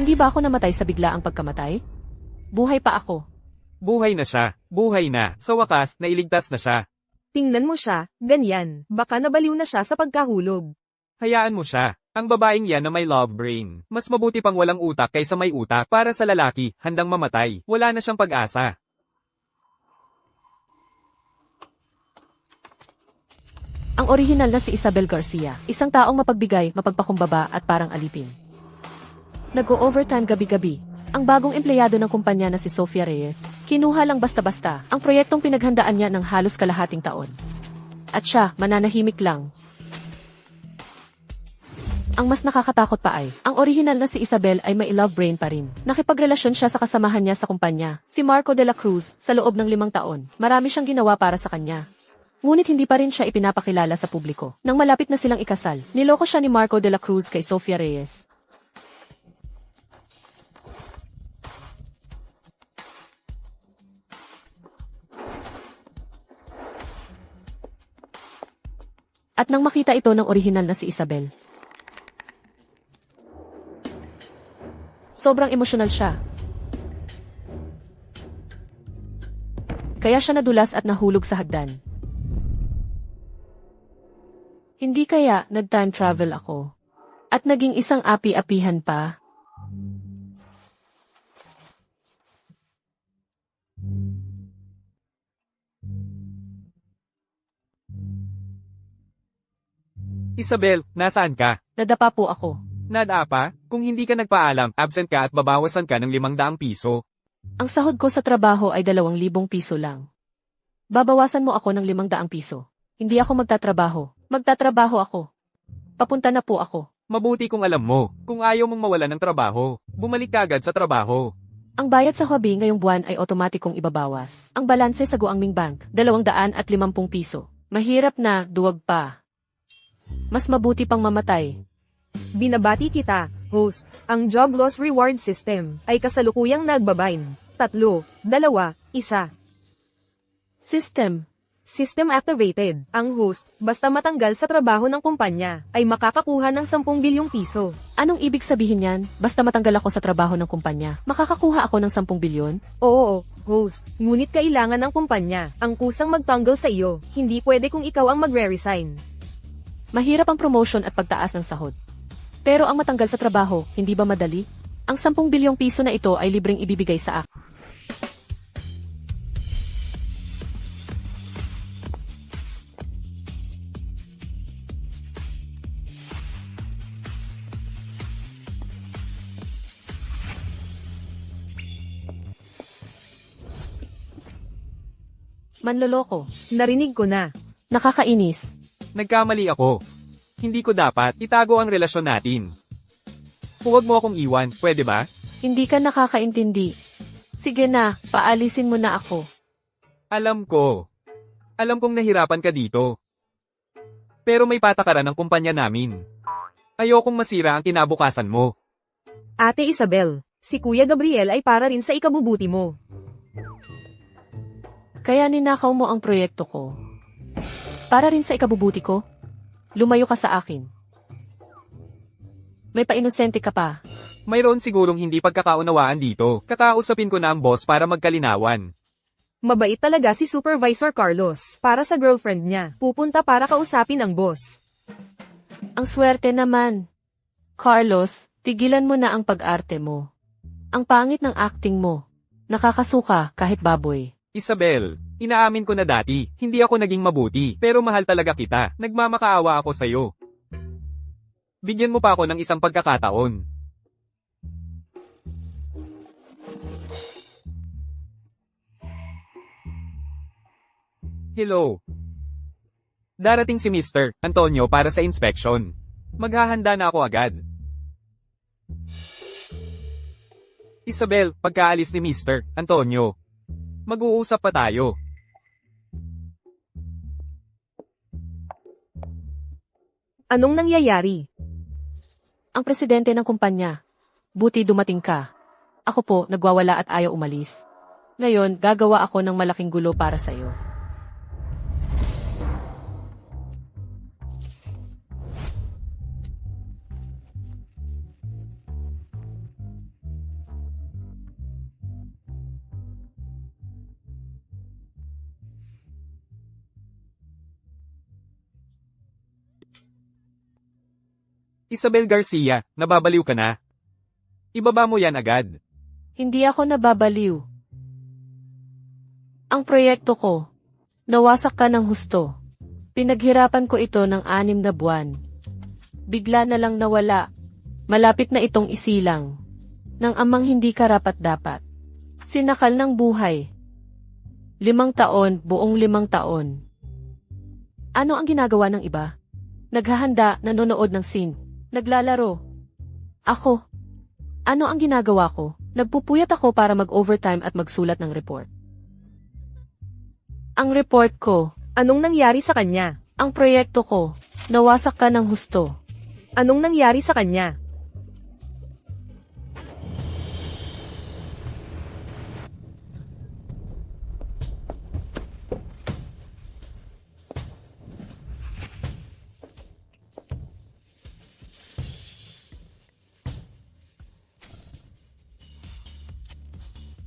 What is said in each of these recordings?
Hindi ba ako namatay sa biglaang pagkamatay? Buhay pa ako. Buhay na siya. Buhay na. Sa wakas, nailigtas na siya. Tingnan mo siya, ganyan. Baka nabaliw na siya sa pagkahulog. Hayaan mo siya. Ang babaeng yan na may love brain. Mas mabuti pang walang utak kaysa may utak. Para sa lalaki, handang mamatay. Wala na siyang pag-asa. Ang orihinal na si Isabel Garcia, isang taong mapagbigay, mapagpakumbaba at parang alipin. Nag-o-overtime gabi-gabi. Ang bagong empleyado ng kumpanya na si Sofia Reyes, kinuha lang basta-basta ang proyektong pinaghandaan niya ng halos kalahating taon. At siya, mananahimik lang. Ang mas nakakatakot pa ay, ang orihinal na si Isabel ay may love brain pa rin. Nakipagrelasyon siya sa kasamahan niya sa kumpanya, si Marco de la Cruz, sa loob ng 5 taon. Marami siyang ginawa para sa kanya. Ngunit hindi pa rin siya ipinapakilala sa publiko. Nang malapit na silang ikasal, niloko siya ni Marco de la Cruz kay Sofia Reyes. At nang makita ito ng orihinal na si Isabel, sobrang emosyonal siya. Kaya siya nadulas at nahulog sa hagdan. Hindi kaya nag-time travel ako at naging isang api-apihan pa? Isabel, nasaan ka? Nadapa po ako. Nadapa? Kung hindi ka nagpaalam, absent ka at babawasan ka ng 500 piso. Ang sahod ko sa trabaho ay 2,000 piso lang. Babawasan mo ako ng 500 piso. Hindi ako magtatrabaho. Magtatrabaho ako. Papunta na po ako. Mabuti kung alam mo, kung ayaw mong mawalan ng trabaho, bumalik ka agad sa trabaho. Ang bayad sa hobby ngayong buwan ay otomatikong ibabawas. Ang balanse sa Guangming Bank, 250 piso. Mahirap na, duwag pa. Mas mabuti pang mamatay. Binabati kita, host. Ang Job Loss Reward System ay kasalukuyang nagbabind. 3, 2, 1. System activated. Ang host, basta matanggal sa trabaho ng kumpanya, ay makakakuha ng 10 bilyong piso. Anong ibig sabihin yan? Basta matanggal ako sa trabaho ng kumpanya, makakakuha ako ng 10 bilyon? Oo, host. Ngunit kailangan ng kumpanya ang kusang magtanggal sa iyo. Hindi pwede kung ikaw ang magre-resign. Mahirap ang promotion at pagtaas ng sahod. Pero ang matanggal sa trabaho, hindi ba madali? Ang 10 bilyong piso na ito ay libreng ibibigay sa akin. Manloloko. Narinig ko na. Nakakainis. Nagkamali ako. Hindi ko dapat itago ang relasyon natin. Huwag mo akong iwan, pwede ba? Hindi ka nakakaintindi. Sige na, paalisin mo na ako. Alam ko. Alam kong nahirapan ka dito. Pero may patakaran ng kumpanya namin. Ayokong masira ang kinabukasan mo. Ate Isabel, si Kuya Gabriel ay para rin sa ikabubuti mo. Kaya ninakaw mo ang proyekto ko. Para rin sa ikabubuti ko? Lumayo ka sa akin. May painosente ka pa. Mayroon sigurong hindi pagkakaunawaan dito. Kakausapin ko na ang boss para magkalinawan. Mabait talaga si Supervisor Carlos. Para sa girlfriend niya, pupunta para kausapin ang boss. Ang swerte naman. Carlos, tigilan mo na ang pag-arte mo. Ang pangit ng acting mo. Nakakasuka kahit baboy. Isabel, inaamin ko na dati, hindi ako naging mabuti, pero mahal talaga kita. Nagmamakaawa ako sa'yo. Bigyan mo pa ako ng isang pagkakataon. Hello. Darating si Mr. Antonio para sa inspection. Maghahanda na ako agad. Isabel, pagkaalis ni Mr. Antonio, mag-uusap pa tayo. Anong nangyayari? Ang presidente ng kumpanya. Buti dumating ka. Ako po, nagwawala at ayaw umalis. Ngayon, gagawa ako ng malaking gulo para sa'yo. Isabel Garcia, nababaliw ka na. Ibaba mo yan agad. Hindi ako nababaliw. Ang proyekto ko, nawasak ka ng husto. Pinaghirapan ko ito ng 6 na buwan. Bigla na lang nawala. Malapit na itong isilang. Nang amang hindi karapat-dapat. Sinakal ng buhay. 5 taon, buong 5 taon. Ano ang ginagawa ng iba? Naghahanda, nanonood ng scene. Naglalaro. Ako. Ano ang ginagawa ko? Nagpupuyat ako para mag-overtime at magsulat ng report. Ang report ko, Anong nangyari sa kanya? ang proyekto ko, nawasak ka ng husto. Anong nangyari sa kanya?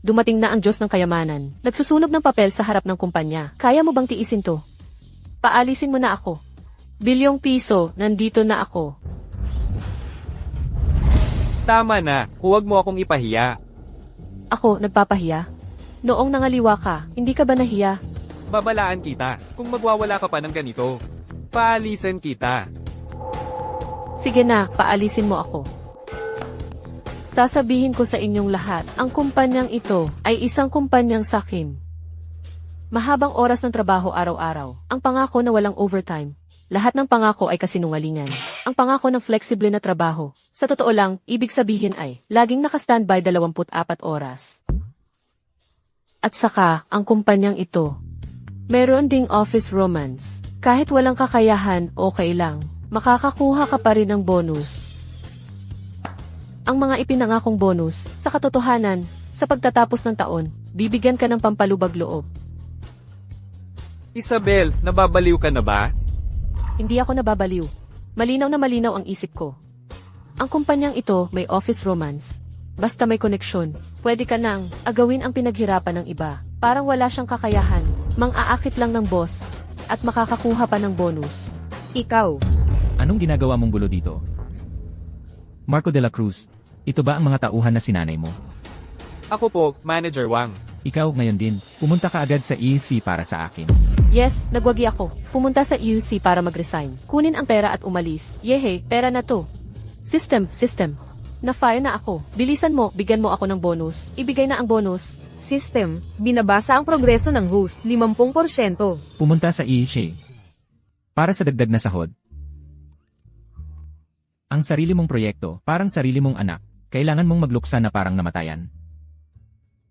Dumating na ang Diyos ng kayamanan. Nagsusunog ng papel sa harap ng kumpanya. Kaya mo bang tiisin to? Paalisin mo na ako. Bilyong piso, nandito na ako. Tama na, huwag mo akong ipahiya. Ako, nagpapahiya? Noong nangaliwa ka, hindi ka ba nahiya? Babalaan kita, kung magwawala ka pa ng ganito. Paalisin kita. Sige na, paalisin mo ako. Sasabihin ko sa inyong lahat, ang kumpanyang ito ay isang kumpanyang sakim. Mahabang oras ng trabaho araw-araw. Ang pangako na walang overtime. Lahat ng pangako ay kasinungalingan. Ang pangako ng flexible na trabaho. Sa totoo lang, ibig sabihin ay, laging naka-standby 24 oras. At saka, ang kumpanyang ito, meron ding office romance. Kahit walang kakayahan, okay lang. Makakakuha ka pa rin ng bonus. Ang mga ipinangakong bonus, sa katotohanan, sa pagtatapos ng taon, bibigyan ka ng pampalubag loob. Isabel, nababaliw ka na ba? Hindi ako nababaliw. Malinaw na malinaw ang isip ko. Ang kumpanyang ito may office romance. Basta may koneksyon, pwede ka nang agawin ang pinaghirapan ng iba. Parang wala siyang kakayahan, mang-aakit lang ng boss, at makakakuha pa ng bonus. Ikaw. Anong ginagawa mong gulo dito? Marco de la Cruz, ito ba ang mga tauhan na sinanay mo? Ako po, Manager Wang. Ikaw ngayon din, pumunta ka agad sa EC para sa akin. Yes, nagwagi ako. Pumunta sa EUC para mag-resign. Kunin ang pera at umalis. Yehe, pera na to. System. Na-fire na ako. Bilisan mo, bigyan mo ako ng bonus. Ibigay na ang bonus. System. Binabasa ang progreso ng host, 50%. Pumunta sa EC. Para sa dagdag na sahod. Ang sarili mong proyekto, parang sarili mong anak, kailangan mong magluksa na parang namatayan.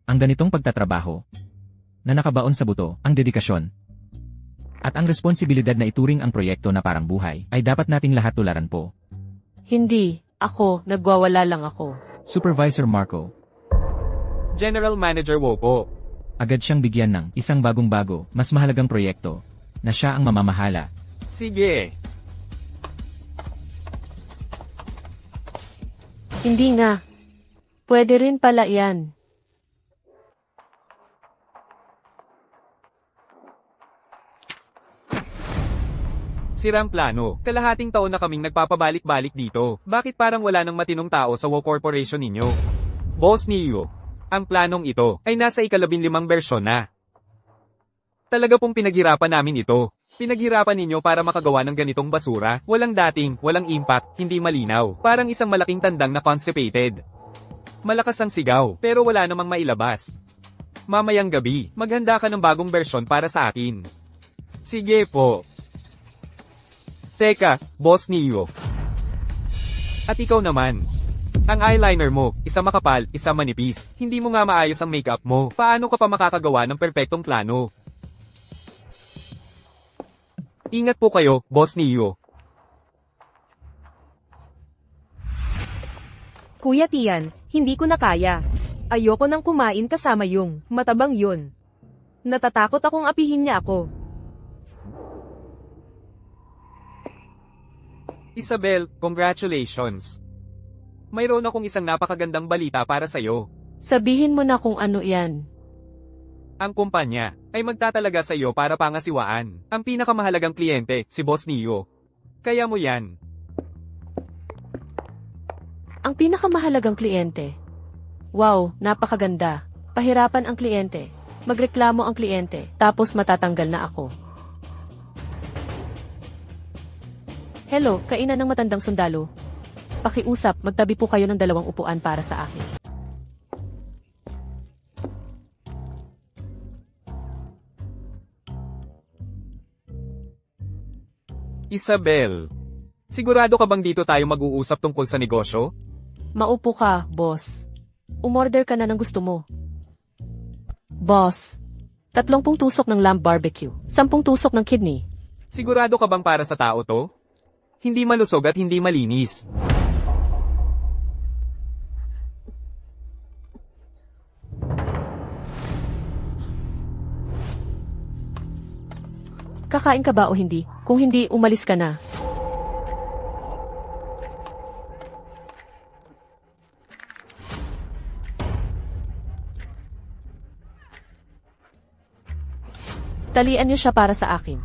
Ang ganitong pagtatrabaho, na nakabaon sa buto, ang dedikasyon, at ang responsibilidad na ituring ang proyekto na parang buhay, ay dapat nating lahat tularan po. Hindi. Ako, nagwawala lang ako. Supervisor Marco, General Manager Wo po. agad siyang bigyan ng isang bagong-bago, mas mahalagang proyekto, na siya ang mamamahala. Sige. Hindi nga. Pwede rin pala yan. Sirang plano. Kalahating taon na kaming nagpapabalik-balik dito. Bakit parang wala nang matinong tao sa Wo Corporation ninyo? Boss Neo, ang planong ito ay nasa 15 bersyon na. Talaga pong pinaghirapan namin ito. Pinaghirapan ninyo para makagawa ng ganitong basura. Walang dating, walang impact, hindi malinaw. Parang isang malaking tandang na constipated. Malakas ang sigaw, pero wala namang mailabas. Mamayang gabi, maghanda ka ng bagong bersyon para sa akin. Sige po. Teka, Boss Neo. At ikaw naman. Ang eyeliner mo, isa makapal, isa manipis. Hindi mo nga maayos ang makeup mo. Paano ka pa makakagawa ng perpektong plano? Ingat po kayo, Boss Neo. Kuya Tian, hindi ko na kaya. Ayoko nang kumain kasama yung matabang yun. Natatakot akong apihin niya ako. Isabel, congratulations. Mayroon akong isang napakagandang balita para sa'yo. Sabihin mo na kung ano yan. Ang kumpanya ay magtatalaga sa iyo para pangasiwaan. Ang pinakamahalagang kliyente, si Boss Neo. Kaya mo yan. Ang pinakamahalagang kliyente. Wow, napakaganda. Pahirapan ang kliyente. Magreklamo ang kliyente, tapos matatanggal na ako. Hello, kainan ng matandang sundalo. Pakiusap, magtabi po kayo ng 2 upuan para sa akin. Isabel, sigurado ka bang dito tayo mag-uusap tungkol sa negosyo? Maupo ka, boss. Umorder ka na ng gusto mo. Boss, 30 tusok ng lamb barbecue, 10 tusok ng kidney. Sigurado ka bang para sa tao to? Hindi malusog at hindi malinis. Kakain ka ba o hindi? Kung hindi, umalis ka na. Talian niyo siya para sa akin.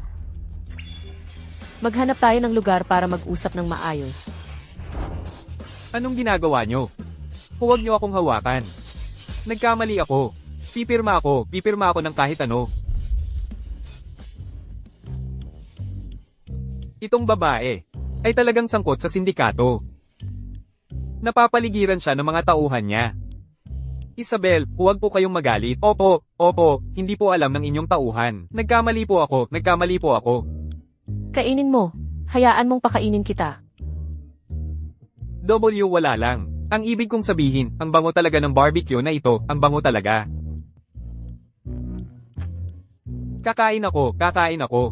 Maghanap tayo ng lugar para mag-usap ng maayos. Anong ginagawa nyo? Huwag nyo akong hawakan. Nagkamali ako. Pipirma ako ng kahit ano. Itong babae ay talagang sangkot sa sindikato. Napapaligiran siya ng mga tauhan niya. Isabel, huwag po kayong magalit. Opo, hindi po alam ng inyong tauhan. Nagkamali po ako. Kainin mo. Hayaan mong pakainin kita. W wala lang. Ang ibig kong sabihin, ang bango talaga ng barbecue na ito, ang bango talaga. Kakain ako.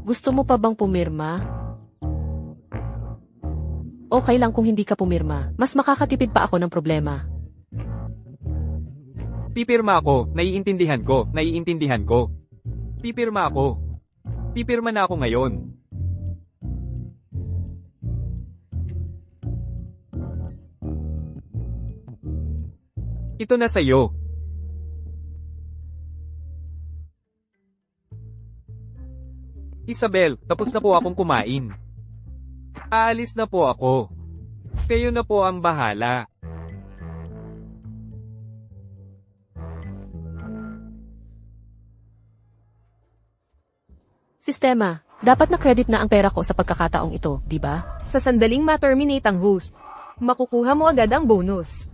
Gusto mo pa bang pumirma? Okay lang kung hindi ka pumirma. Mas makakatipid pa ako ng problema. Pipirma ako, naiintindihan ko. Pipirma ako. Pipirma na ako ngayon. Ito na sa'yo. Isabel, tapos na po akong kumain. Aalis na po ako. Kayo na po ang bahala. Sistema, dapat na-credit na ang pera ko sa pagkakataong ito, di ba? Sa sandaling ma-terminate ang host, makukuha mo agad ang bonus.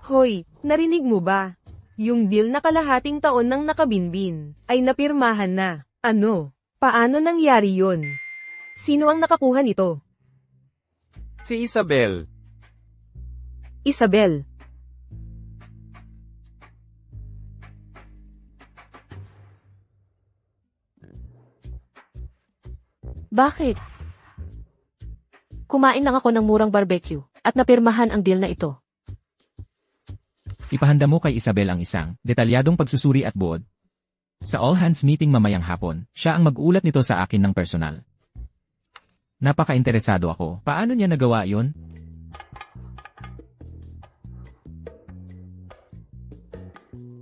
Hoy, narinig mo ba? Yung deal na kalahating taon nang nakabinbin, ay napirmahan na. Ano? Paano nangyari yon? Sino ang nakakuha nito? Si Isabel. Isabel. Bakit? Kumain lang ako ng murang barbecue at napirmahan ang deal na ito. Ipahanda mo kay Isabel ang isang detalyadong pagsusuri at buod. Sa all-hands meeting mamayang hapon, siya ang mag-ulat nito sa akin ng personal. Napaka-interesado ako. Paano niya nagawa yon?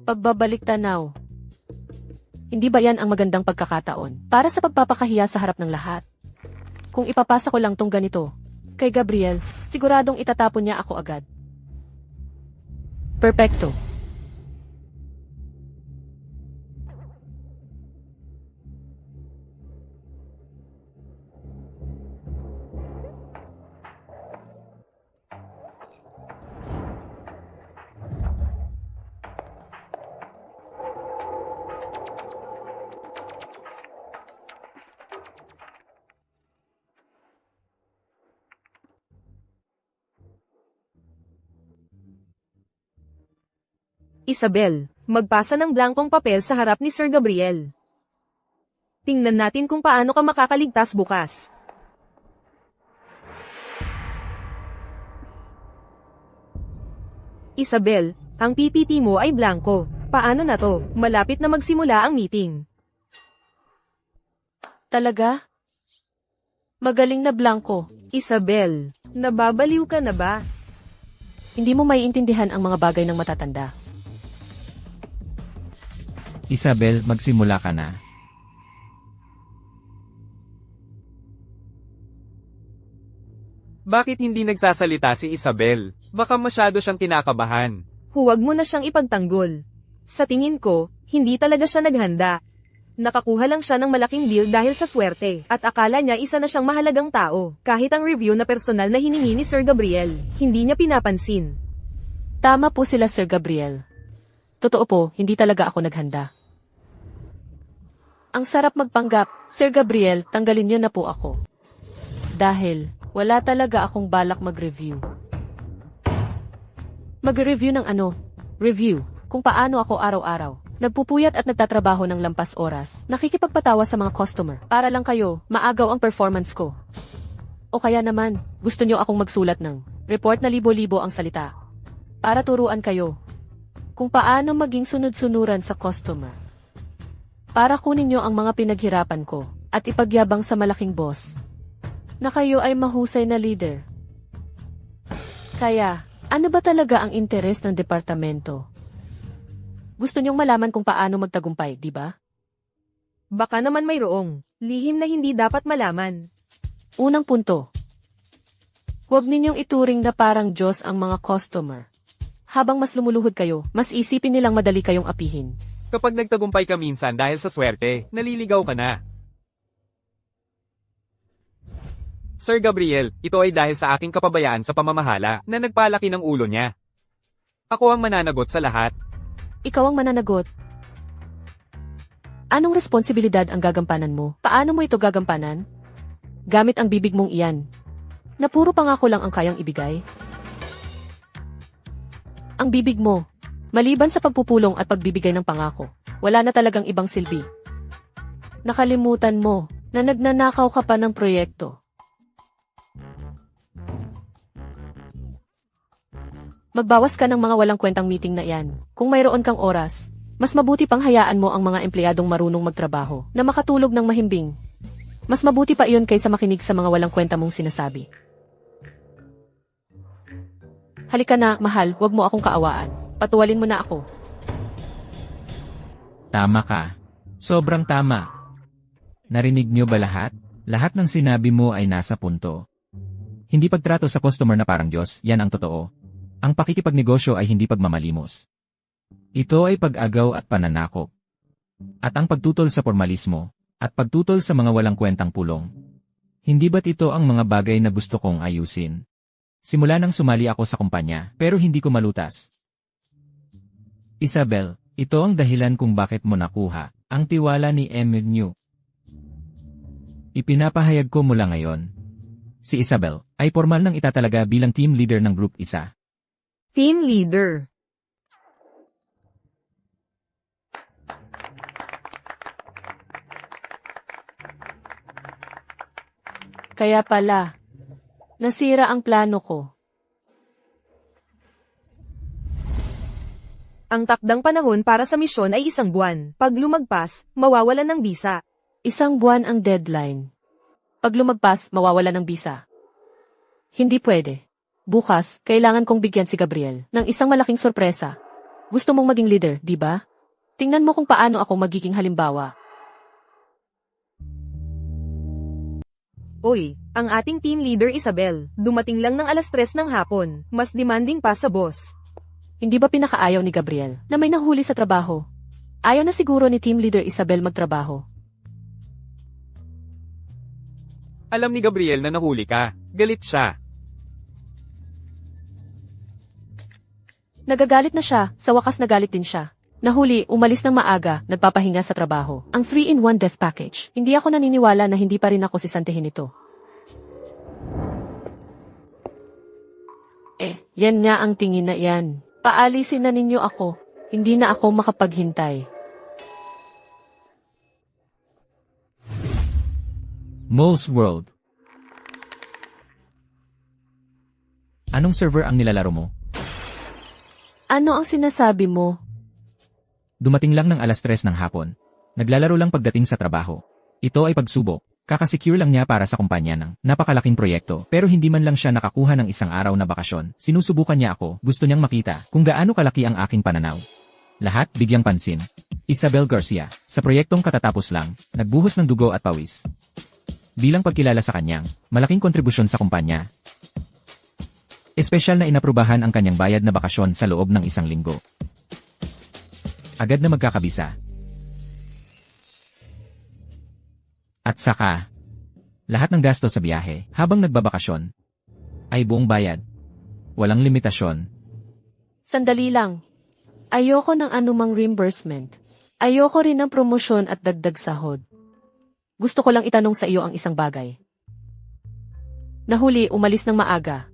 Pagbabalik tanaw. Hindi ba yan ang magandang pagkakataon para sa pagpapakahiya sa harap ng lahat? Kung ipapasa ko lang tong ganito, kay Gabriel, siguradong itatapon niya ako agad. Perfecto. Isabel, magpasa ng blankong papel sa harap ni Sir Gabriel. Tingnan natin kung paano ka makakaligtas bukas. Isabel, ang PPT mo ay blanko. Paano na to? Malapit na magsimula ang meeting. Talaga? Magaling na blanco. Isabel, nababaliw ka na ba? Hindi mo maiintindihan ang mga bagay ng matatanda. Isabel, magsimula ka na. Bakit hindi nagsasalita si Isabel? Baka masyado siyang kinakabahan. Huwag mo na siyang ipagtanggol. Sa tingin ko, hindi talaga siya naghanda. Nakakuha lang siya ng malaking deal dahil sa swerte, at akala niya isa na siyang mahalagang tao. Kahit ang review na personal na hiningi ni Sir Gabriel, hindi niya pinapansin. Tama po sila Sir Gabriel. Totoo po, hindi talaga ako naghanda. Ang sarap magpanggap, Sir Gabriel, tanggalin niyo na po ako. Dahil, wala talaga akong balak mag-review. Mag-review ng ano? Review, kung paano ako araw-araw. Nagpupuyat at nagtatrabaho ng lampas oras. Nakikipagpatawa sa mga customer. Para lang kayo, maagaw ang performance ko. O kaya naman, gusto niyo akong magsulat ng report na libo-libo ang salita. Para turuan kayo kung paano maging sunod-sunuran sa customer. Para kunin niyo ang mga pinaghirapan ko at ipagyabang sa malaking boss na kayo ay mahusay na leader. Kaya, ano ba talaga ang interes ng departamento? Gusto niyong malaman kung paano magtagumpay, di ba? Baka naman mayroong lihim na hindi dapat malaman. Unang punto. Huwag ninyong ituring na parang Diyos ang mga customer. Habang mas lumuluhod kayo, mas isipin nilang madali kayong apihin. Kapag nagtagumpay ka minsan dahil sa swerte, naliligaw ka na. Sir Gabriel, ito ay dahil sa aking kapabayaan sa pamamahala na nagpalaki ng ulo niya. Ako ang mananagot sa lahat. Ikaw ang mananagot. Anong responsibilidad ang gagampanan mo? Paano mo ito gagampanan? Gamit ang bibig mong iyan. Na puro pangako lang ang kayang ibigay? Ang bibig mo, maliban sa pagpupulong at pagbibigay ng pangako, wala na talagang ibang silbi. Nakalimutan mo na nagnanakaw ka pa ng proyekto. Magbawas ka ng mga walang kwentang meeting na iyan. Kung mayroon kang oras, mas mabuti pang hayaan mo ang mga empleyadong marunong magtrabaho na makatulog ng mahimbing. Mas mabuti pa iyon kaysa makinig sa mga walang kwenta mong sinasabi. Halika na, mahal, wag mo akong kaawaan. Patuwalin mo na ako. Tama ka. Sobrang tama. Narinig niyo ba lahat? Lahat ng sinabi mo ay nasa punto. Hindi pagtrato sa customer na parang Diyos, yan ang totoo. Ang pakikipagnegosyo ay hindi pagmamalimos. Ito ay pag-agaw at pananakop. At ang pagtutol sa formalismo, at pagtutol sa mga walang kwentang pulong. Hindi ba't ito ang mga bagay na gusto kong ayusin? Simula nang sumali ako sa kumpanya, pero hindi ko malutas. Isabel, ito ang dahilan kung bakit mo nakuha ang tiwala ni Emil New. Ipinapahayag ko mula ngayon. Si Isabel ay formal nang itatalaga bilang team leader ng Group 1. Team leader. Kaya pala, nasira ang plano ko. Ang takdang panahon para sa misyon ay 1 buwan. Pag lumagpas, mawawalan ng bisa. 1 buwan ang deadline. Pag lumagpas, mawawala ng bisa. Hindi pwede. Bukas, kailangan kong bigyan si Gabriel ng isang malaking sorpresa. Gusto mong maging leader, di ba? Tingnan mo kung paano ako magiging halimbawa. Oy, ang ating team leader Isabel, dumating lang ng 3:00 ng hapon. Mas demanding pa sa boss. Hindi ba pinakaayaw ni Gabriel na may nahuli sa trabaho? Ayaw na siguro ni team leader Isabel magtrabaho. Alam ni Gabriel na nahuli ka. Galit siya. Nagagalit na siya, sa wakas nagalit din siya. Nahuli, umalis ng maaga, nagpapahinga sa trabaho. Ang 3-in-1 death package. Hindi ako naniniwala na hindi pa rin ako sisantihin ito. Yan nga ang tingin na yan. Paalisin na ninyo ako. Hindi na ako makapaghintay. Mole's World. Anong server ang nilalaro mo? Ano ang sinasabi mo? Dumating lang ng 3:00 ng hapon. Naglalaro lang pagdating sa trabaho. Ito ay pagsubok. Kakasecure lang niya para sa kumpanya ng napakalaking proyekto. Pero hindi man lang siya nakakuha ng 1 araw na bakasyon. Sinusubukan niya ako. Gusto niyang makita kung gaano kalaki ang aking pananaw. Lahat bigyang pansin. Isabel Garcia, sa proyektong katatapos lang, nagbuhos ng dugo at pawis. Bilang pagkilala sa kanyang malaking kontribusyon sa kumpanya. Espesyal na inaprubahan ang kanyang bayad na bakasyon sa loob ng 1 linggo. Agad na magkakabisa. At saka, lahat ng gasto sa biyahe habang nagbabakasyon ay buong bayad. Walang limitasyon. Sandali lang. Ayoko ng anumang reimbursement. Ayoko rin ng promosyon at dagdag sahod. Gusto ko lang itanong sa iyo ang isang bagay. Nahuli, umalis ng maaga.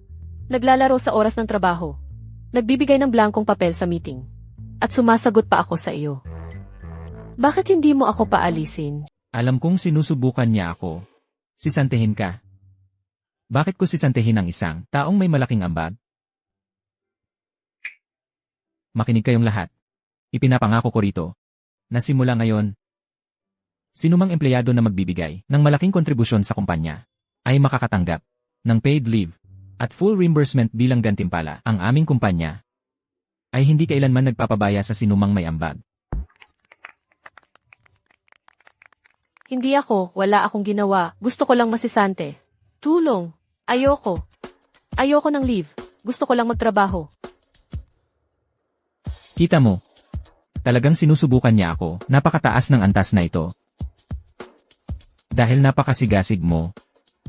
Naglalaro sa oras ng trabaho. Nagbibigay ng blankong papel sa meeting. At sumasagot pa ako sa iyo. Bakit hindi mo ako paalisin? Alam kong sinusubukan niya ako. Sisantehin ka. Bakit ko sisantehin ang isang taong may malaking ambag? Makinig kayong lahat. Ipinapangako ko rito na simula ngayon, sinumang empleyado na magbibigay ng malaking kontribusyon sa kumpanya ay makakatanggap ng paid leave at full reimbursement bilang gantimpala. Ang aming kumpanya ay hindi kailanman nagpapabaya sa sinumang may ambag. Hindi ako, wala akong ginawa. Gusto ko lang masisante. Tulong. Ayoko. Ayoko ng leave. Gusto ko lang magtrabaho. Kita mo, talagang sinusubukan niya ako. Napakataas ng antas na ito. Dahil napakasigasig mo.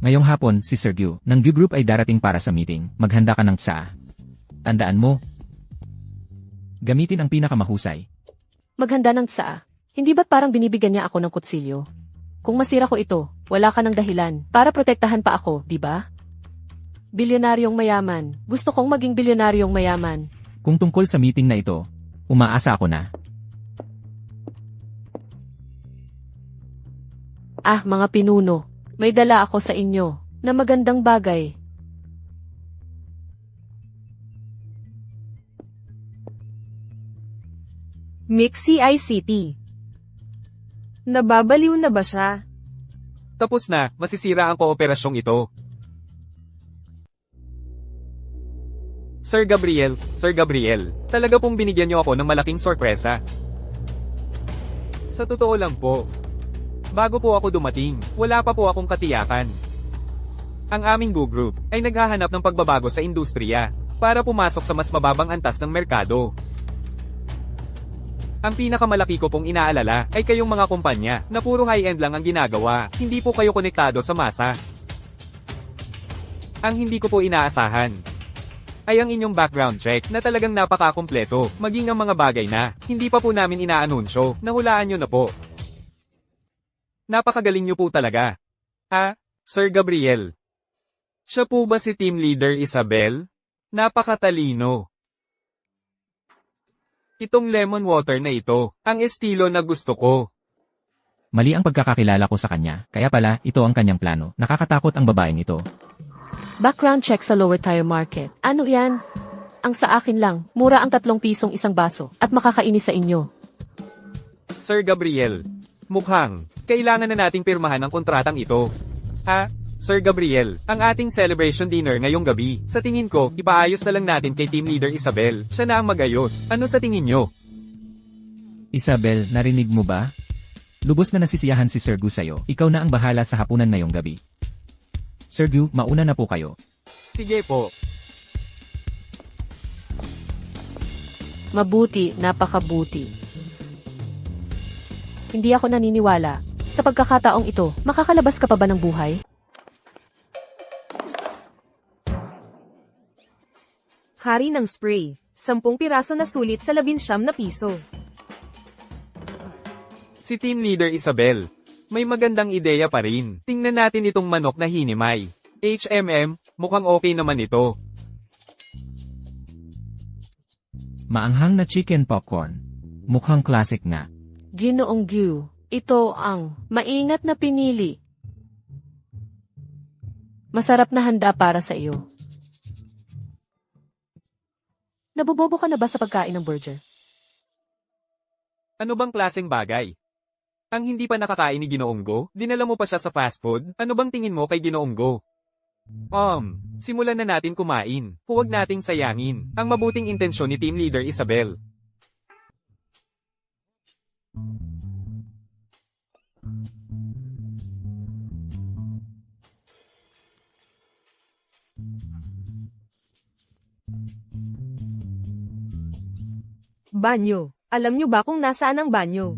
Ngayong hapon, si Sergio ng Gu Group ay darating para sa meeting. Maghanda ka ng tsaa. Tandaan mo, gamitin ang pinakamahusay. Maghanda ng tsaa. Hindi ba't parang binibigyan niya ako ng kutsilyo? Kung masira ko ito, wala ka ng dahilan para protektahan pa ako, di ba? Bilyonaryong mayaman. Gusto kong maging bilyonaryong mayaman. Kung tungkol sa meeting na ito, umaasa ako na. Ah, mga pinuno. May dala ako sa inyo na magandang bagay. Mixi ICT. Nababaliw na ba siya? Tapos na, masisira ang kooperasyong ito. Sir Gabriel, talaga pong binigyan niyo ako ng malaking sorpresa. Sa totoo lang po, bago po ako dumating, wala pa po akong katiyakan. Ang aming Gu Group ay naghahanap ng pagbabago sa industriya para pumasok sa mas mababang antas ng merkado. Ang pinakamalaki ko pong inaalala ay kayong mga kumpanya na puro high-end lang ang ginagawa, hindi po kayo konektado sa masa. Ang hindi ko po inaasahan ay ang inyong background check na talagang napakakumpleto, maging ang mga bagay na hindi pa po namin inaanunsyo, nahulaan nyo na po. Napakagaling nyo po talaga. Ha, Sir Gabriel? Siya po ba si Team Leader Isabel? Napakatalino. Itong lemon water na ito, ang estilo na gusto ko. Mali ang pagkakakilala ko sa kanya, kaya pala ito ang kanyang plano. Nakakatakot ang babaeng ito. Background check sa lower tier market. Ano yan? Ang sa akin lang, mura ang 3 pisong isang baso at makakainis sa inyo. Sir Gabriel, mukhang kailangan na nating pirmahan ang kontratang ito. Ha? Sir Gabriel, ang ating celebration dinner ngayong gabi, sa tingin ko, ipaayos na lang natin kay Team Leader Isabel. Siya na ang magayos. Ano sa tingin nyo? Isabel, narinig mo ba? Lubos na nasisiyahan si Sir Gu sa'yo. Ikaw na ang bahala sa hapunan ngayong gabi. Sir Gu, mauna na po kayo. Sige po. Mabuti, napakabuti. Hindi ako naniniwala. Sa pagkakataong ito, makakalabas ka pa ba ng buhay? Hari ng spray. 10 piraso na sulit sa 19 na piso. Si Team Leader Isabel, may magandang ideya pa rin. Tingnan natin itong manok na hinimay. Mukhang okay naman ito. Maanghang na chicken popcorn. Mukhang classic nga. Ginoong Gu, ito ang maingat na pinili. Masarap na handa para sa iyo. Nabobobo ka na ba sa pagkain ng burger? Ano bang klaseng bagay? Ang hindi pa nakakain ni Ginoong Go, dinala mo pa siya sa fast food? Ano bang tingin mo kay Ginoong Go? Simulan na natin kumain. Huwag nating sayangin ang mabuting intensyon ni Team Leader Isabel. Banyo. Alam nyo ba kung nasaan ang banyo?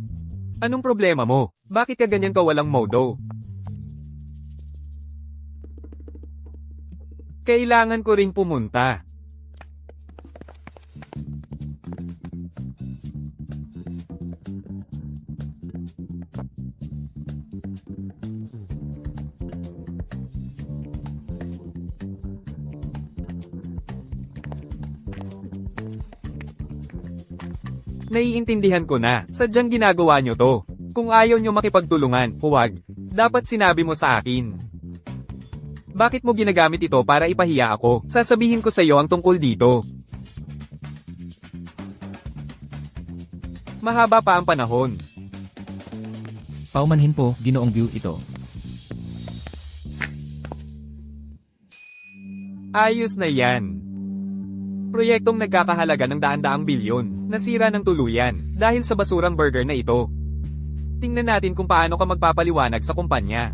Anong problema mo? Bakit ka ganyan ka walang modo? Kailangan ko ring pumunta. Naiintindihan ko na, sadyang ginagawa nyo to. Kung ayaw nyo makipagtulungan, huwag. Dapat sinabi mo sa akin. Bakit mo ginagamit ito para ipahiya ako? Sasabihin ko sa iyo ang tungkol dito. Mahaba pa ang panahon. Paumanhin po, Ginoong View ito. Ayos na yan. Proyektong nagkakahalaga ng daan-daang bilyon, nasira ng tuluyan, dahil sa basurang burger na ito. Tingnan natin kung paano ka magpapaliwanag sa kumpanya.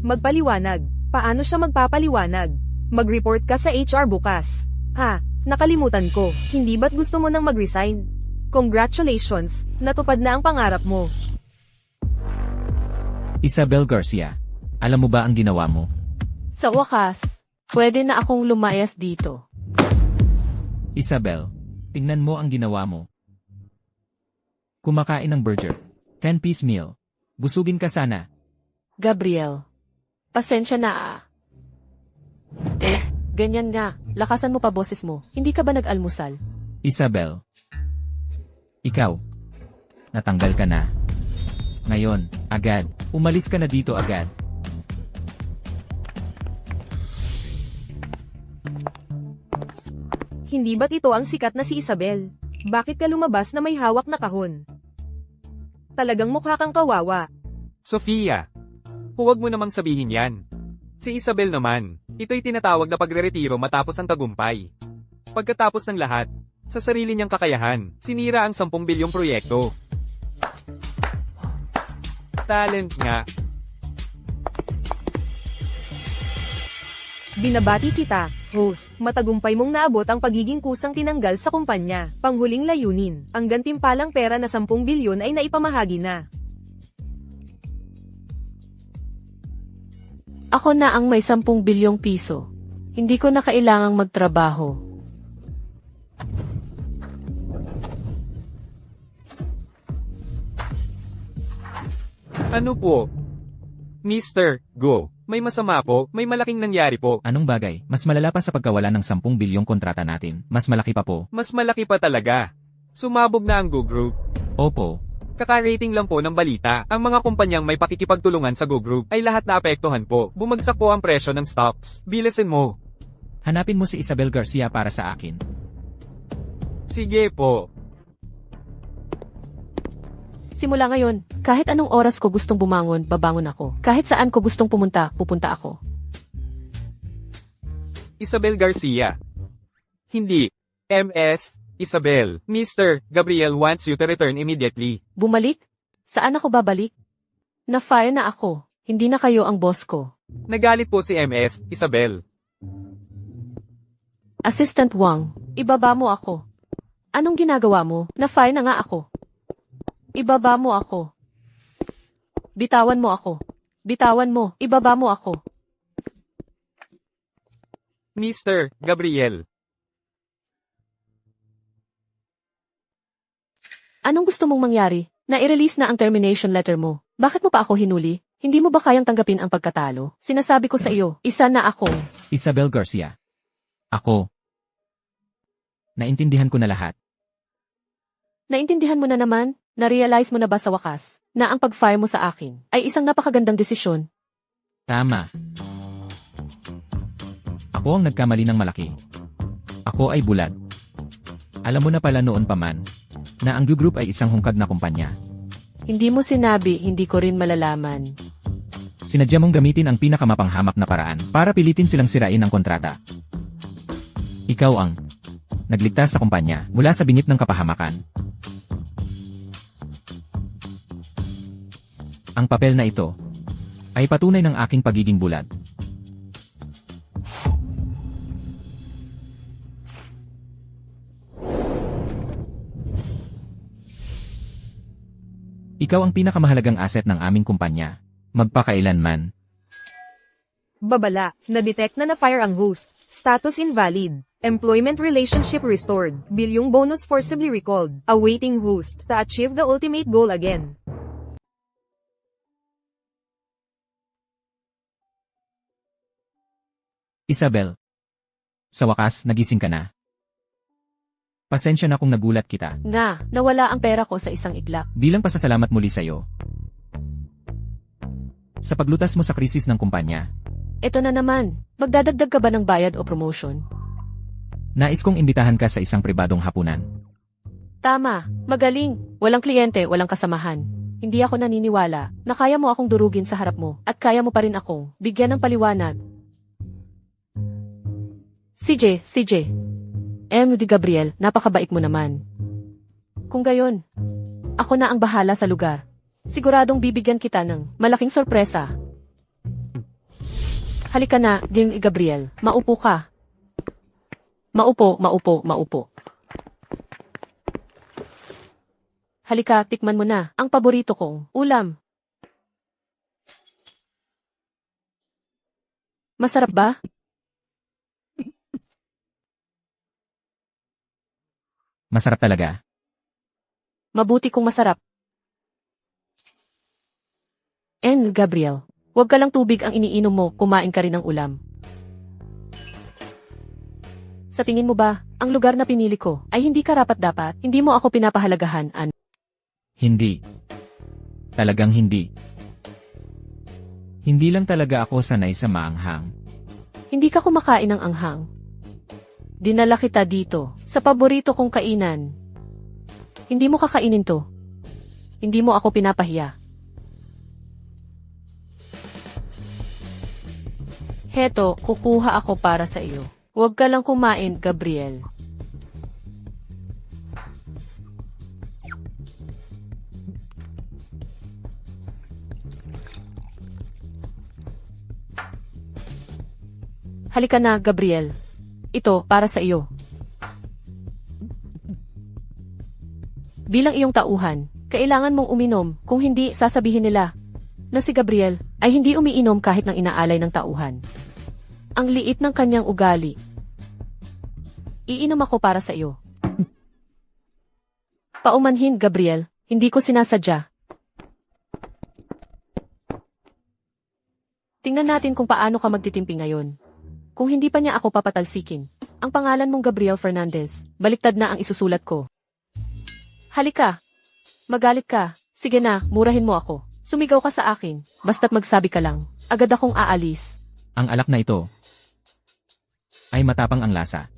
Magpaliwanag. Paano siya magpapaliwanag? Mag-report ka sa HR bukas. Nakalimutan ko. Hindi ba't gusto mo nang mag-resign? Congratulations, natupad na ang pangarap mo. Isabel Garcia, alam mo ba ang ginawa mo? Sa wakas, pwede na akong lumayas dito. Isabel, tingnan mo ang ginawa mo. Kumakain ng burger. 10-piece meal. Busugin ka sana. Gabriel, pasensya na ganyan nga. Lakasan mo pa boses mo. Hindi ka ba nag-almusal? Isabel. Ikaw. Natanggal ka na. Ngayon, agad. Umalis ka na dito agad. Hindi ba't ito ang sikat na si Isabel? Bakit ka lumabas na may hawak na kahon? Talagang mukha kang kawawa. Sofia, huwag mo namang sabihin yan. Si Isabel naman, ito'y tinatawag na pagre-retiro matapos ang tagumpay. Pagkatapos ng lahat, sa sarili niyang kakayahan, sinira ang 10 bilyong proyekto. Talent nga. Binabati kita, host. Matagumpay mong naabot ang pagiging kusang tinanggal sa kumpanya. Panghuling layunin, ang gantimpalang pera na 10 bilyon ay naipamahagi na. Ako na ang may 10 bilyong piso. Hindi ko na kailangang magtrabaho. Ano po? Mr. Go. May masama po, may malaking nangyari po. Anong bagay? Mas malala pa sa pagkawala ng 10 bilyong kontrata natin. Mas malaki pa po. Mas malaki pa talaga. Sumabog na ang Go Group. Opo. Kaka-rating lang po ng balita, ang mga kumpanyang may pakikipagtulungan sa Go Group ay lahat naapektuhan po. Bumagsak po ang presyo ng stocks. Bilisin mo. Hanapin mo si Isabel Garcia para sa akin. Sige po. Simula ngayon, kahit anong oras ko gustong bumangon, babangon ako. Kahit saan ko gustong pumunta, pupunta ako. Isabel Garcia. Hindi. MS. Isabel. Mr. Gabriel wants you to return immediately. Bumalik? Saan ako babalik? Na-fire na ako. Hindi na kayo ang boss ko. Nagalit po si MS. Isabel. Assistant Wang, ibaba mo ako. Anong ginagawa mo? Na-fire na nga ako. Ibaba mo ako. Bitawan mo ako. Bitawan mo. Ibaba mo ako. Mr. Gabriel. Anong gusto mong mangyari? Na-i-release na ang termination letter mo. Bakit mo pa ako hinuli? Hindi mo ba kayang tanggapin ang pagkatalo? Sinasabi ko sa iyo, isa na ako. Isabel Garcia. Ako. Naintindihan ko na lahat. Naintindihan mo na naman? Na-realize mo na ba sa wakas na ang pag-fire mo sa akin ay isang napakagandang desisyon? Tama. Ako ang nagkamali ng malaki. Ako ay bulat. Alam mo na pala noon pa man, na ang Go Group ay isang hungkag na kumpanya. Hindi mo sinabi, hindi ko rin malalaman. Sinadya mong gamitin ang pinakamapanghamak na paraan para pilitin silang sirain ang kontrata. Ikaw ang nagligtas sa kumpanya mula sa bingit ng kapahamakan. Ang papel na ito ay patunay ng aking pagiging bulat. Ikaw ang pinakamahalagang asset ng aming kumpanya. Magpakailanman. Babala, na-detect na na-fire ang host. Status invalid. Employment relationship restored. Bilyong bonus forcibly recalled. Awaiting host to achieve the ultimate goal again. Isabel. Sa wakas, nagising ka na. Pasensya na kung nagulat kita. Nawala ang pera ko sa isang iglap. Bilang pasasalamat muli sa'yo. Sa paglutas mo sa krisis ng kumpanya, Ito na naman, magdadagdag ka ba ng bayad o promotion? nais kong imbitahan ka sa isang pribadong hapunan. Tama, magaling. Walang kliyente, walang kasamahan. Hindi ako naniniwala na kaya mo akong durugin sa harap mo at kaya mo pa rin akong bigyan ng paliwanag. CJ. Di Gabriel, napakabait mo naman. Kung gayon, ako na ang bahala sa lugar. Siguradong bibigyan kita ng malaking sorpresa. Halika na, Gabriel. Maupo ka. Maupo. Halika, tikman mo na ang paborito kong ulam. Masarap ba? Masarap talaga. Mabuti kung masarap. Gabriel, huwag ka lang tubig ang iniinom mo, kumain ka rin ng ulam. Sa tingin mo ba, ang lugar na pinili ko ay hindi karapat-dapat? Hindi mo ako pinapahalagahan, Hindi. Talagang hindi. Hindi lang talaga ako sanay sa maanghang. Hindi ka kumakain ng anghang. Dinala kita dito, sa paborito kong kainan. Hindi mo kakainin to. Hindi mo ako pinapahiya. Heto, kukuha ako para sa iyo. Huwag ka lang kumain, Gabriel. Halika na, Gabriel. Ito, para sa iyo. Bilang iyong tauhan, kailangan mong uminom, kung hindi, sasabihin nila na si Gabriel ay hindi umiinom kahit nang inaalay ng tauhan. Ang liit ng kanyang ugali. Iinom ako para sa iyo. Paumanhin, Gabriel, hindi ko sinasadya. Tingnan natin kung paano ka magtitimpi ngayon. Kung hindi pa niya ako papatalsikin. Ang pangalan mong Gabriel Fernandez, baliktad na ang isusulat ko. Halika. Magalit ka. Sige na, murahin mo ako. Sumigaw ka sa akin, basta't magsabi ka lang. Agad akong aalis. Ang alak na ito ay matapang ang lasa.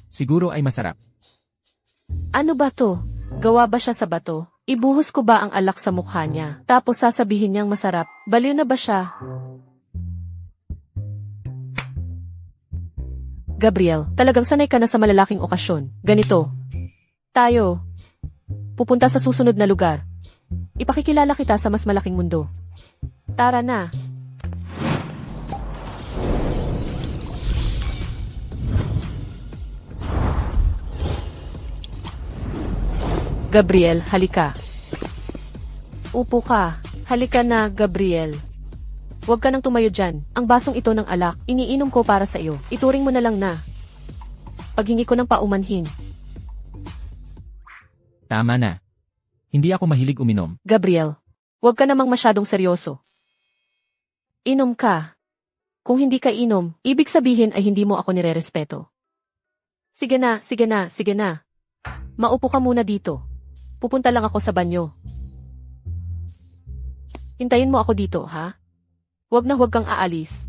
Siguro ay masarap. Ano ba to? Gawa ba siya sa bato? Ibuhos ko ba ang alak sa mukha niya? Tapos sasabihin niyang masarap. Baliw na ba siya? Gabriel, talagang sanay ka na sa malalaking okasyon. Ganito. Tayo. Pupunta sa susunod na lugar. Ipakikilala kita sa mas malaking mundo. Tara na. Gabriel, halika. Upo ka. Halika na, Gabriel. Huwag ka nang tumayo dyan. Ang basong ito ng alak, iniinom ko para sa iyo. Ituring mo na lang na. Paghingi ko ng paumanhin. Tama na. Hindi ako mahilig uminom. Gabriel, huwag ka namang masyadong seryoso. Inom ka. Kung hindi ka inom, ibig sabihin ay hindi mo ako nirerespeto. Sige na. Maupo ka muna dito. Pupunta lang ako sa banyo. Hintayin mo ako dito, ha? Huwag kang aalis.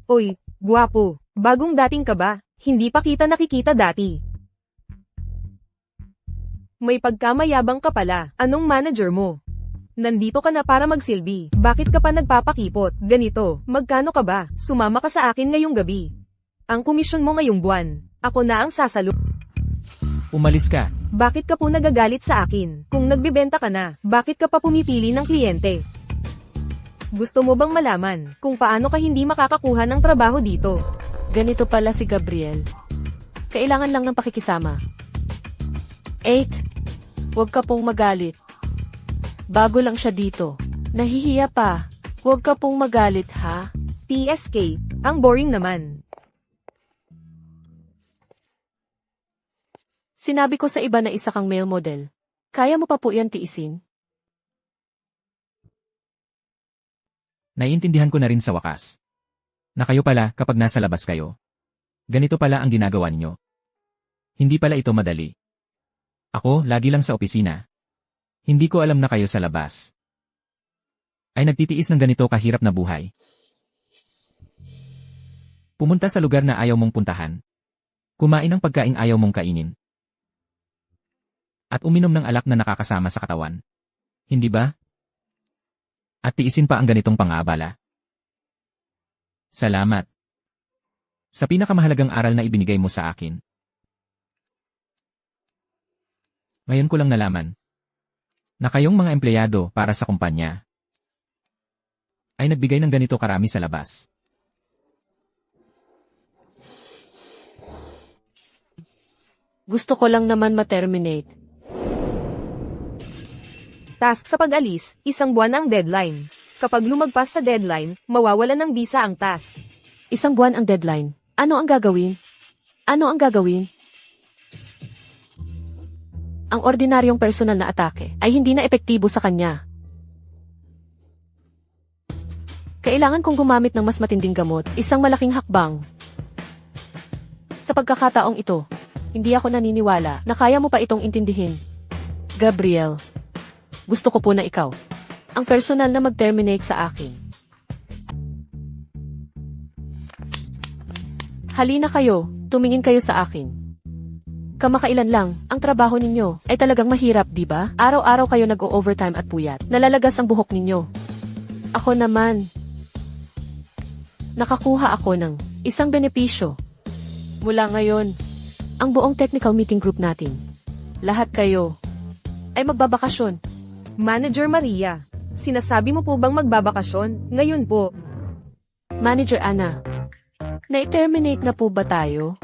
Oy, guwapo. Bagong dating ka ba? Hindi pa kita nakikita dati. May pagkamayabang ka pala. Anong manager mo? Nandito ka na para magsilbi. Bakit ka pa nagpapakipot? Ganito, magkano ka ba? Sumama ka sa akin ngayong gabi. Ang komisyon mo ngayong buwan. Ako na ang sasalo. Umalis ka. Bakit ka po nagagalit sa akin? Kung nagbibenta ka na, bakit ka pa pumipili ng kliyente? Gusto mo bang malaman kung paano ka hindi makakakuha ng trabaho dito? Ganito pala si Gabriel. Kailangan lang ng pakikisama. 8. Huwag ka pong magalit. Bago lang siya dito. Nahihiya pa. Huwag ka pong magalit ha. TSK, ang boring naman. Sinabi ko sa iba na isa kang male model. Kaya mo pa po yan tiisin? Naiintindihan ko na rin sa wakas. Na kayo pala kapag nasa labas kayo. Ganito pala ang ginagawa ninyo. Hindi pala ito madali. Ako, lagi lang sa opisina. Hindi ko alam na kayo sa labas. Ay nagtitiis ng ganito kahirap na buhay. Pumunta sa lugar na ayaw mong puntahan. Kumain ng pagkaing ayaw mong kainin. At uminom ng alak na nakakasama sa katawan. Hindi ba? At tiisin pa ang ganitong pang-aabala. Salamat. Sa pinakamahalagang aral na ibinigay mo sa akin. Ngayon ko lang nalaman na kayong mga empleyado para sa kumpanya ay nagbigay ng ganito karami sa labas. Gusto ko lang naman ma-terminate. Task sa pag-alis, 1 buwan ang deadline. Kapag lumagpas sa deadline, mawawalan ng visa ang task. 1 buwan ang deadline. Ano ang gagawin? Ano ang gagawin? Ang ordinaryong personal na atake ay hindi na epektibo sa kanya. Kailangan kong gumamit ng mas matinding gamot, isang malaking hakbang. Sa pagkakataong ito, hindi ako naniniwala na kaya mo pa itong intindihin. Gabriel, gusto ko po na ikaw ang personal na mag-terminate sa akin. Halina kayo, tumingin kayo sa akin. Kamakailan lang, ang trabaho ninyo ay talagang mahirap, di ba? Araw-araw kayo nag-o-overtime at puyat. Nalalagas ang buhok ninyo. Ako naman, nakakuha ako ng isang benepisyo. Mula ngayon, ang buong technical meeting group natin, lahat kayo ay magbabakasyon. Manager Maria, sinasabi mo po bang magbabakasyon? Ngayon po. Manager Ana, na-terminate na po ba tayo?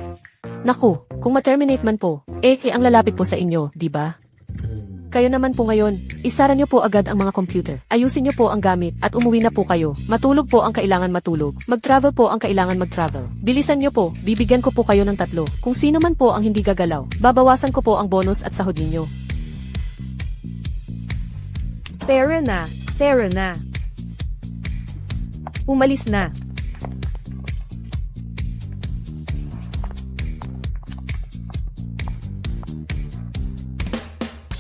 Naku, kung ma-terminate man po, ang lalapit po sa inyo, di ba? Kayo naman po ngayon, isara niyo po agad ang mga computer. Ayusin niyo po ang gamit at umuwi na po kayo. Matulog po ang kailangan matulog. Mag-travel po ang kailangan mag-travel. Bilisan niyo po, bibigyan ko po kayo ng 3. Kung sino man po ang hindi gagalaw, babawasan ko po ang bonus at sahod ninyo. Tara na, tara na. Umalis na.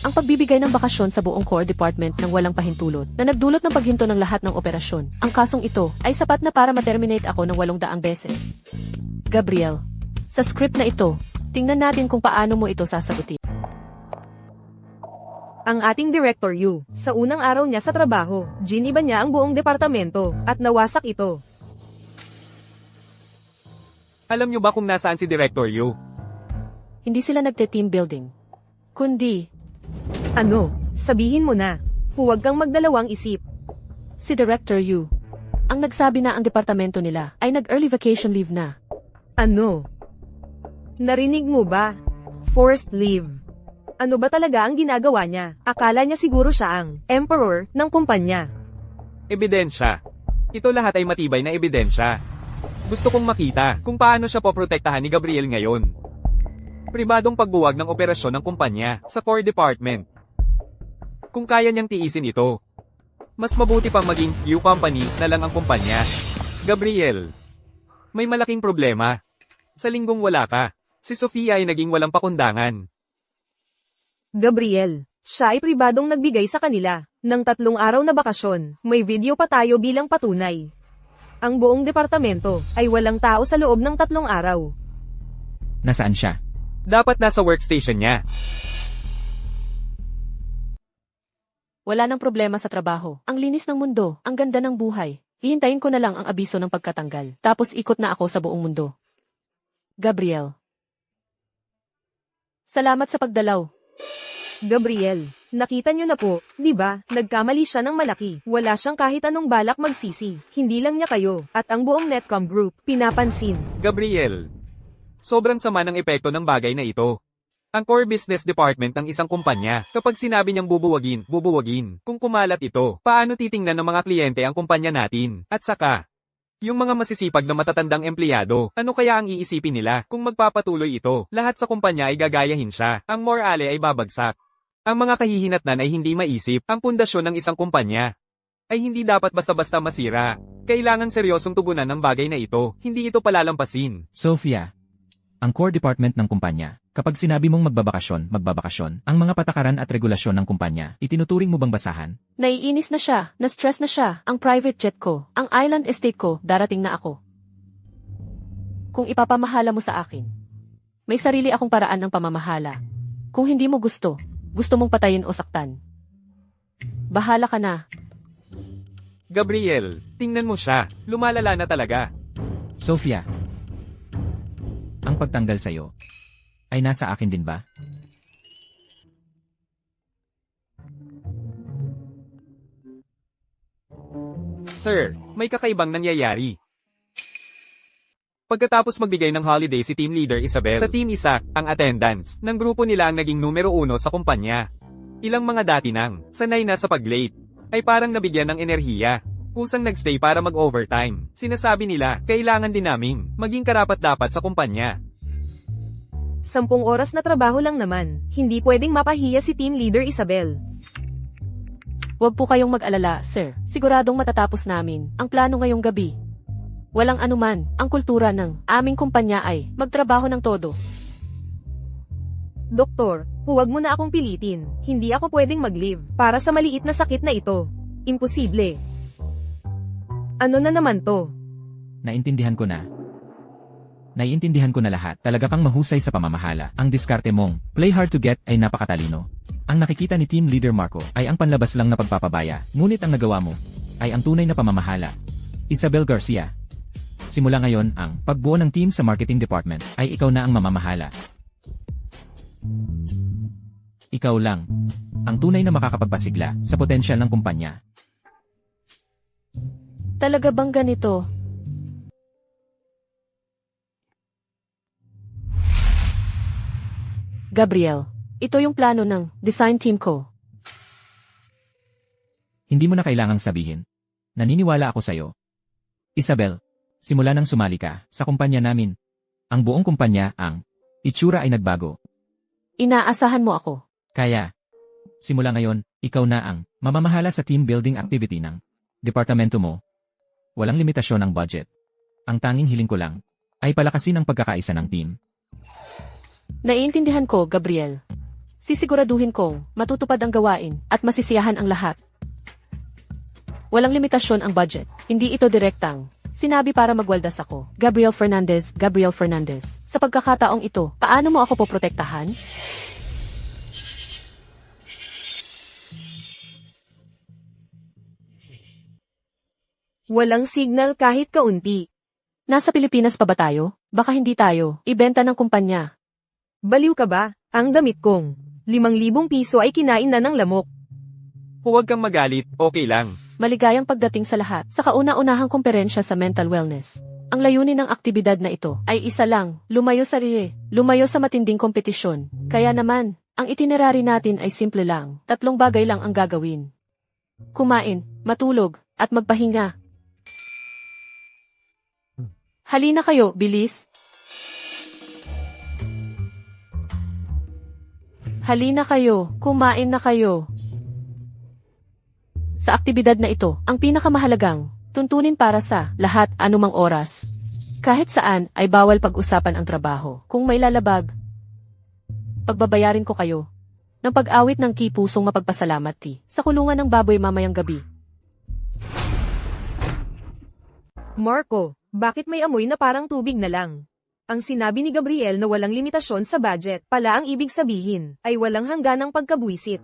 Ang pagbibigay ng bakasyon sa buong core department ng walang pahintulot na nagdulot ng paghinto ng lahat ng operasyon. Ang kasong ito ay sapat na para ma-terminate ako ng 800 beses. Gabriel, sa script na ito, tingnan natin kung paano mo ito sasagutin. Ang ating Director Yu, sa unang araw niya sa trabaho, giniba niya ang buong departamento, at nawasak ito. Alam nyo ba kung nasaan si Director Yu? Hindi sila nagte-team building. Kundi, Ano? Sabihin mo na. Huwag kang magdalawang isip. si Director Yu. Ang nagsabi na ang departamento nila ay nag-early vacation leave na. Ano? Narinig mo ba? Forced leave. Ano ba talaga ang ginagawa niya? Akala niya siguro siya ang emperor ng kumpanya. Ebidensya. Ito lahat ay matibay na ebidensya. Gusto kong makita kung paano siya poprotektahan ni Gabriel ngayon. Pribadong pagbuwag ng operasyon ng kumpanya sa core department. Kung kaya niyang tiisin ito, mas mabuti pang maging U company na lang ang kumpanya. Gabriel, may malaking problema. Sa linggong wala ka, si Sofia ay naging walang pakundangan. Gabriel, siya ay pribadong nagbigay sa kanila ng 3 araw na bakasyon. May video pa tayo bilang patunay. Ang buong departamento ay walang tao sa loob ng 3 araw. Nasaan siya? Dapat nasa workstation niya. Wala nang problema sa trabaho. Ang linis ng mundo, ang ganda ng buhay. Ihintayin ko na lang ang abiso ng pagkatanggal. Tapos ikot na ako sa buong mundo. Gabriel. Salamat sa pagdalaw. Gabriel, nakita niyo na po, di ba? Nagkamali siya ng malaki. Wala siyang kahit anong balak magsisi. Hindi lang niya kayo, at ang buong Netcom Group, pinapansin. Gabriel, Sobrang sama ng epekto ng bagay na ito. Ang core business department ng isang kumpanya, kapag sinabi niyang bubuwagin. Kung kumalat ito, paano titingnan ng mga kliyente ang kumpanya natin? At saka, yung mga masisipag na matatandang empleyado, ano kaya ang iisipin nila kung magpapatuloy ito? Lahat sa kumpanya ay gagayahin siya, ang morale ay babagsak. Ang mga kahihinatnan ay hindi maisip, ang pundasyon ng isang kumpanya ay hindi dapat basta-basta masira. Kailangan seryosong tugunan ng bagay na ito, hindi ito palalampasin. Sophia, ang core department ng kumpanya, kapag sinabi mong magbabakasyon, ang mga patakaran at regulasyon ng kumpanya, itinuturing mo bang basahan? Naiinis na siya, na-stress na siya, ang private jet ko, ang island estate ko, darating na ako. Kung ipapamahala mo sa akin, may sarili akong paraan ng pamamahala. Kung hindi mo gusto mong patayin o saktan. Bahala ka na. Gabriel, tingnan mo siya, lumalala na talaga. Sophia, ang pagtanggal sa'yo, ay nasa akin din ba? Sir, may kakaibang nangyayari. Pagkatapos magbigay ng holiday si Team Leader Isabel, sa Team Isa, ang attendance ng grupo nila ang naging numero 1 sa kumpanya. Ilang mga dati nang sanay na sa pag-late, ay parang nabigyan ng enerhiya. Kusang nagstay para mag-overtime. Sinasabi nila, kailangan din naming maging karapat-dapat sa kumpanya. 10 oras na trabaho lang naman, hindi pwedeng mapahiya si Team Leader Isabel. Huwag po kayong mag-alala, sir. Siguradong matatapos namin ang plano ngayong gabi. Walang anuman, ang kultura ng aming kumpanya ay magtrabaho ng todo. Doktor, huwag mo na akong pilitin. Hindi ako pwedeng mag-leave para sa maliit na sakit na ito. Imposible. Ano na naman to? Naiintindihan ko na. Naiintindihan ko na lahat. Talaga kang mahusay sa pamamahala. Ang diskarte mong, play hard to get, ay napakatalino. Ang nakikita ni Team Leader Marco ay ang panlabas lang na pagpapabaya. Ngunit ang nagawa mo ay ang tunay na pamamahala. Isabel Garcia. Simula ngayon, ang pagbuo ng team sa marketing department ay ikaw na ang mamamahala. Ikaw lang ang tunay na makakapagpasigla sa potensyal ng kumpanya. Talaga bang ganito? Gabriel, ito yung plano ng design team ko. Hindi mo na kailangang sabihin. Naniniwala ako sa'yo. Isabel, simula nang sumali ka sa kumpanya namin, ang buong kumpanya, ang itsura ay nagbago. Inaasahan mo ako. Kaya, simula ngayon, ikaw na ang mamamahala sa team building activity ng departamento mo. Walang limitasyon ang budget. Ang tanging hiling ko lang ay palakasin ang pagkakaisa ng team. Naiintindihan ko, Gabriel. Sisiguraduhin kong matutupad ang gawain at masisiyahan ang lahat. Walang limitasyon ang budget. Hindi ito direktang sinabi para magwaldas ako. Gabriel Fernandez. Sa pagkakataong ito, paano mo ako poprotektahan? Walang signal kahit kaunti. Nasa Pilipinas pa ba tayo? Baka hindi tayo. Ibenta ng kumpanya. Baliw ka ba? Ang damit kong 5,000 piso ay kinain na ng lamok. Huwag kang magalit, okay lang. Maligayang pagdating sa lahat sa kauna-unahang komperensya sa mental wellness. Ang layunin ng aktibidad na ito ay isa lang, lumayo sa matinding kompetisyon. Kaya naman, ang itinerary natin ay simple lang. 3 bagay lang ang gagawin. Kumain, matulog, at magpahinga. Halina kayo, bilis. Halina kayo, kumain na kayo. Sa aktibidad na ito, ang pinakamahalagang tuntunin para sa lahat anumang oras. Kahit saan ay bawal pag-usapan ang trabaho. Kung may lalabag, pagbabayarin ko kayo ng pag-awit ng pusong mapagpasalamat sa kulungan ng baboy mamayang gabi. Marco, bakit may amoy na parang tubig na lang? Ang sinabi ni Gabriel na walang limitasyon sa budget, pala ang ibig sabihin, ay walang hangganang pagkabuisit.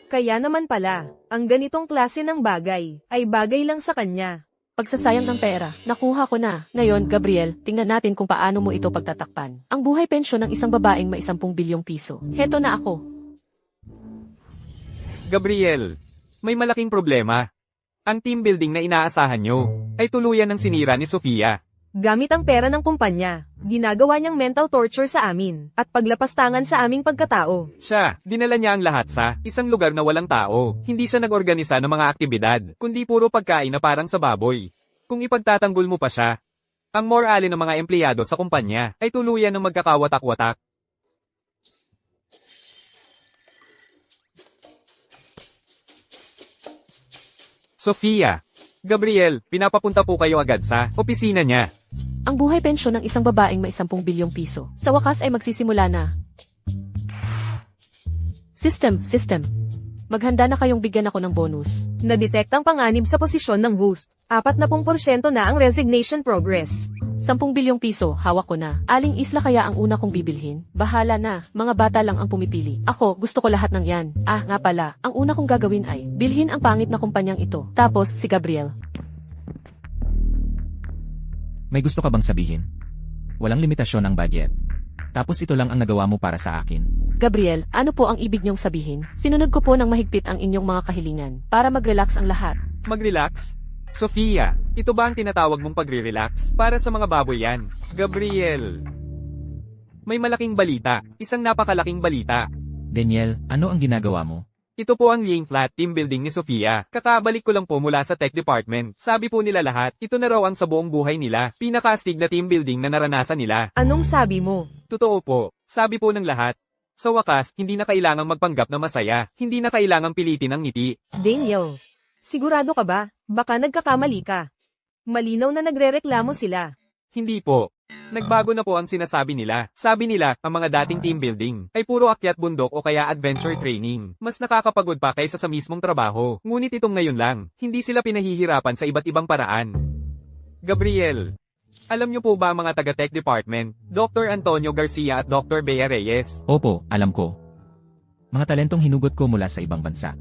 Kaya naman pala, ang ganitong klase ng bagay, ay bagay lang sa kanya. Pagsasayang ng pera, nakuha ko na. Ngayon, Gabriel, tingnan natin kung paano mo ito pagtatakpan. Ang buhay pensyon ng isang babaeng may 10 bilyong piso. Heto na ako. Gabriel, may malaking problema. Ang team building na inaasahan nyo ay tuluyan ng sinira ni Sofia. Gamit ang pera ng kumpanya, ginagawa niyang mental torture sa amin, at paglapastangan sa aming pagkatao. Siya, dinala niya ang lahat sa isang lugar na walang tao. Hindi siya nag-organisa ng mga aktibidad, kundi puro pagkain na parang sa baboy. Kung ipagtatanggol mo pa siya, ang morale ng mga empleyado sa kumpanya ay tuluyan ng magkakawatak-watak. Sofia, Gabriel, pinapapunta po kayo agad sa opisina niya. Ang buhay pensyon ng isang babaeng may 10 bilyong piso. Sa wakas ay magsisimula na. System. Maghanda na kayong bigyan ako ng bonus. Nadetect ang panganib sa posisyon ng host. 40% na ang resignation progress. 10 bilyong piso, hawak ko na. Aling isla kaya ang una kong bibilhin? Bahala na, mga bata lang ang pumipili. Ako, gusto ko lahat ng yan. Nga pala, ang una kong gagawin ay, bilhin ang pangit na kumpanyang ito. Tapos, si Gabriel. May gusto ka bang sabihin? Walang limitasyon ang budget. Tapos ito lang ang nagawa mo para sa akin. Gabriel, ano po ang ibig niyong sabihin? Sinunod ko po ng mahigpit ang inyong mga kahilingan, para mag-relax ang lahat. Mag-relax? Sofia, ito ba ang tinatawag mong pagre-relax? Para sa mga baboy yan. Gabriel. May malaking balita. Isang napakalaking balita. Daniel, ano ang ginagawa mo? Ito po ang Ying Flat team building ni Sofia. Kakabalik ko lang po mula sa tech department. Sabi po nila lahat, ito na raw ang sa buong buhay nila. Pinakastig na team building na naranasan nila. Anong sabi mo? Totoo po. Sabi po ng lahat. Sa wakas, hindi na kailangang magpanggap na masaya. Hindi na kailangang pilitin ang ngiti. Daniel, sigurado ka ba? Baka nagkakamali ka. Malinaw na nagrereklamo sila. Hindi po. Nagbago na po ang sinasabi nila. Sabi nila, ang mga dating team building ay puro akyat bundok o kaya adventure training. Mas nakakapagod pa kaysa sa mismong trabaho. Ngunit itong ngayon lang, hindi sila pinahihirapan sa iba't ibang paraan. Gabriel, alam niyo po ba ang mga taga-tech department, Dr. Antonio Garcia at Dr. Bea Reyes? Opo, alam ko. Mga talentong hinugot ko mula sa ibang bansa.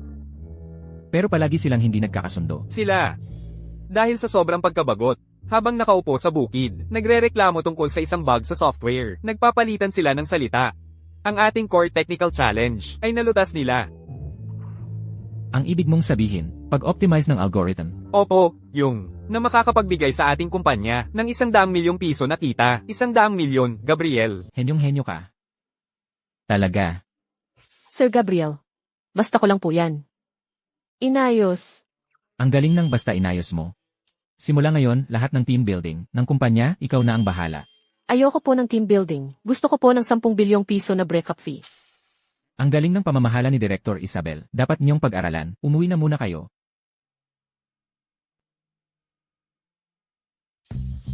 Pero palagi silang hindi nagkakasundo. Sila. Dahil sa sobrang pagkabagot, habang nakaupo sa bukid, nagrereklamo tungkol sa isang bug sa software. Nagpapalitan sila ng salita. Ang ating core technical challenge ay nalutas nila. Ang ibig mong sabihin, pag-optimize ng algorithm. Opo, yung na makakapagbigay sa ating kumpanya ng 100 milyong piso na kita. 100 milyon, Gabriel. Henyong-henyo ka. Talaga. Sir Gabriel, basta ko lang po yan. Inayos. Ang galing ng basta inayos mo. Simula ngayon, lahat ng team building ng kumpanya, ikaw na ang bahala. Ayoko po ng team building. Gusto ko po ng 10 bilyong piso na breakup fee. Ang galing ng pamamahala ni Director Isabel. Dapat niyong pag-aralan. Umuwi na muna kayo.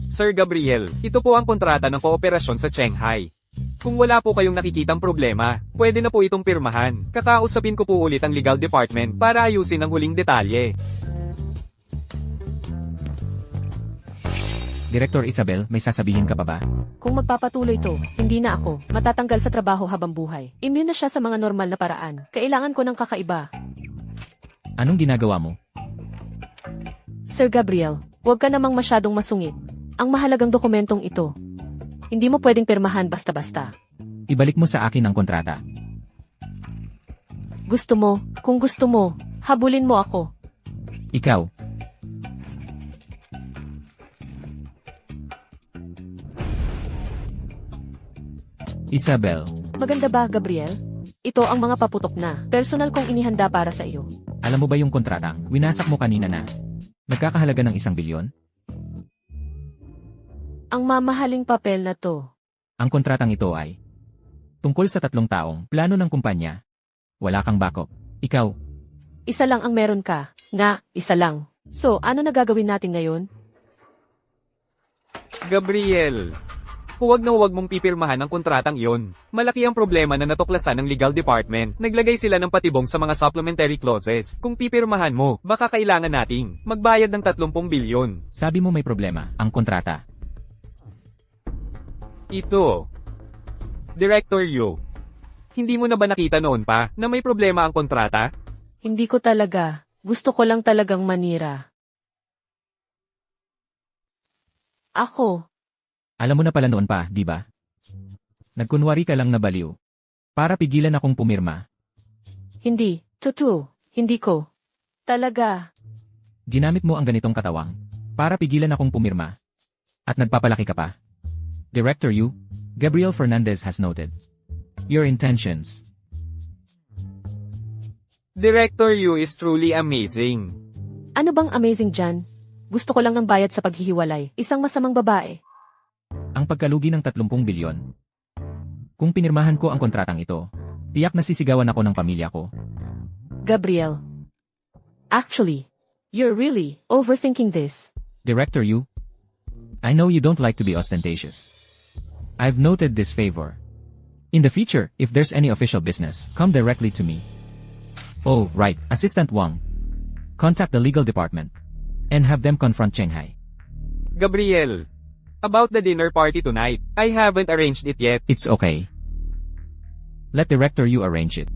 Sir Gabriel, ito po ang kontrata ng kooperasyon sa Shanghai. Kung wala po kayong nakikitang problema, pwede na po itong pirmahan. Kakausapin ko po ulit ang legal department para ayusin ang huling detalye. Director Isabel, may sasabihin ka pa ba? Kung magpapatuloy to, hindi na ako matatanggal sa trabaho habang buhay. Immune na siya sa mga normal na paraan. Kailangan ko ng kakaiba. Anong ginagawa mo? Sir Gabriel, huwag ka namang masyadong masungit. Ang mahalagang dokumentong ito. Hindi mo pwedeng pirmahan basta-basta. Ibalik mo sa akin ang kontrata. Gusto mo, kung gusto mo, habulin mo ako. Ikaw. Isabel, Maganda ba, Gabriel? Ito ang mga paputok na personal kong inihanda para sa iyo. alam mo ba yung kontratang winasak mo kanina na nagkakahalaga ng 1 bilyon? Ang mamahaling papel na to. Ang kontratang ito ay tungkol sa 3 taong plano ng kumpanya. Wala kang backup. Ikaw, Isa lang ang meron ka. Nga, isa lang. So, ano na gagawin natin ngayon? Gabriel, huwag na huwag mong pipirmahan ang kontratang iyon. Malaki ang problema na natuklasan ng legal department. Naglagay sila ng patibong sa mga supplementary clauses. Kung pipirmahan mo, baka kailangan nating magbayad ng 30 bilyon. sabi mo may problema, ang kontrata. Ito. Director Yu. Hindi mo na ba nakita noon pa na may problema ang kontrata? Hindi ko talaga. Gusto ko lang talagang manira. Ako. Alam mo na pala noon pa, di ba? Nagkunwari ka lang na baliw. Para pigilan akong pumirma. Hindi. Totoo. Hindi ko. Talaga. Ginamit mo ang ganitong katawang. Para pigilan akong pumirma. At nagpapalaki ka pa. Director Yu, Gabriel Fernandez has noted your intentions. Director Yu is truly amazing. Ano bang amazing dyan? Gusto ko lang ng bayad sa paghihiwalay. Isang masamang babae. Ang pagkalugi ng 30 bilyon. Kung pinirmahan ko ang kontratang ito, tiyak na sisigawan ako ng pamilya ko. Gabriel. Actually, you're really overthinking this. Director Yu, I know you don't like to be ostentatious. I've noted this favor. In the future, if there's any official business, come directly to me. Oh, right, Assistant Wang. Contact the legal department and have them confront Shanghai. Gabriel, about the dinner party tonight, I haven't arranged it yet. It's okay. Let Director Yu arrange it.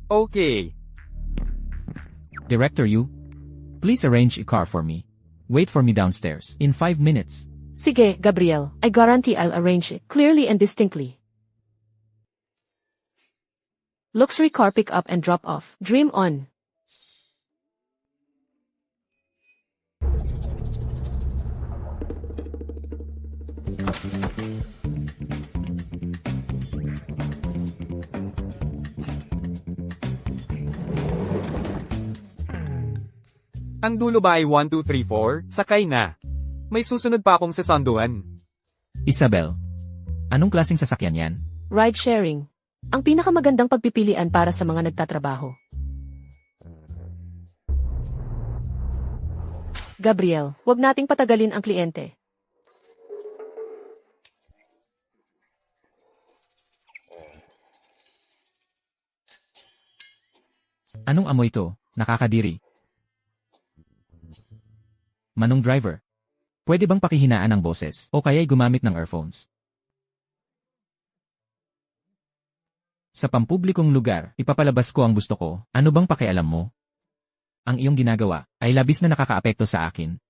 Okay. Director Yu, please arrange a car for me. Wait for me downstairs in 5 minutes. Sige, Gabriel. I guarantee I'll arrange it clearly and distinctly. Luxury car pick up and drop off. Dream on. Ang dulo ba ay 1, 2, 3, 4? Sakay na. May susunod pa akong sasanduan. Isabel, anong klaseng sasakyan yan? Ride sharing. Ang pinakamagandang pagpipilian para sa mga nagtatrabaho. Gabriel, wag nating patagalin ang kliyente. Anong amoy to? Nakakadiri. Manong driver, pwede bang pakihinaan ang boses o kaya'y gumamit ng earphones? Sa pampublikong lugar, ipapalabas ko ang gusto ko, ano bang pakialam mo? Ang iyong ginagawa ay labis na nakakaapekto sa akin.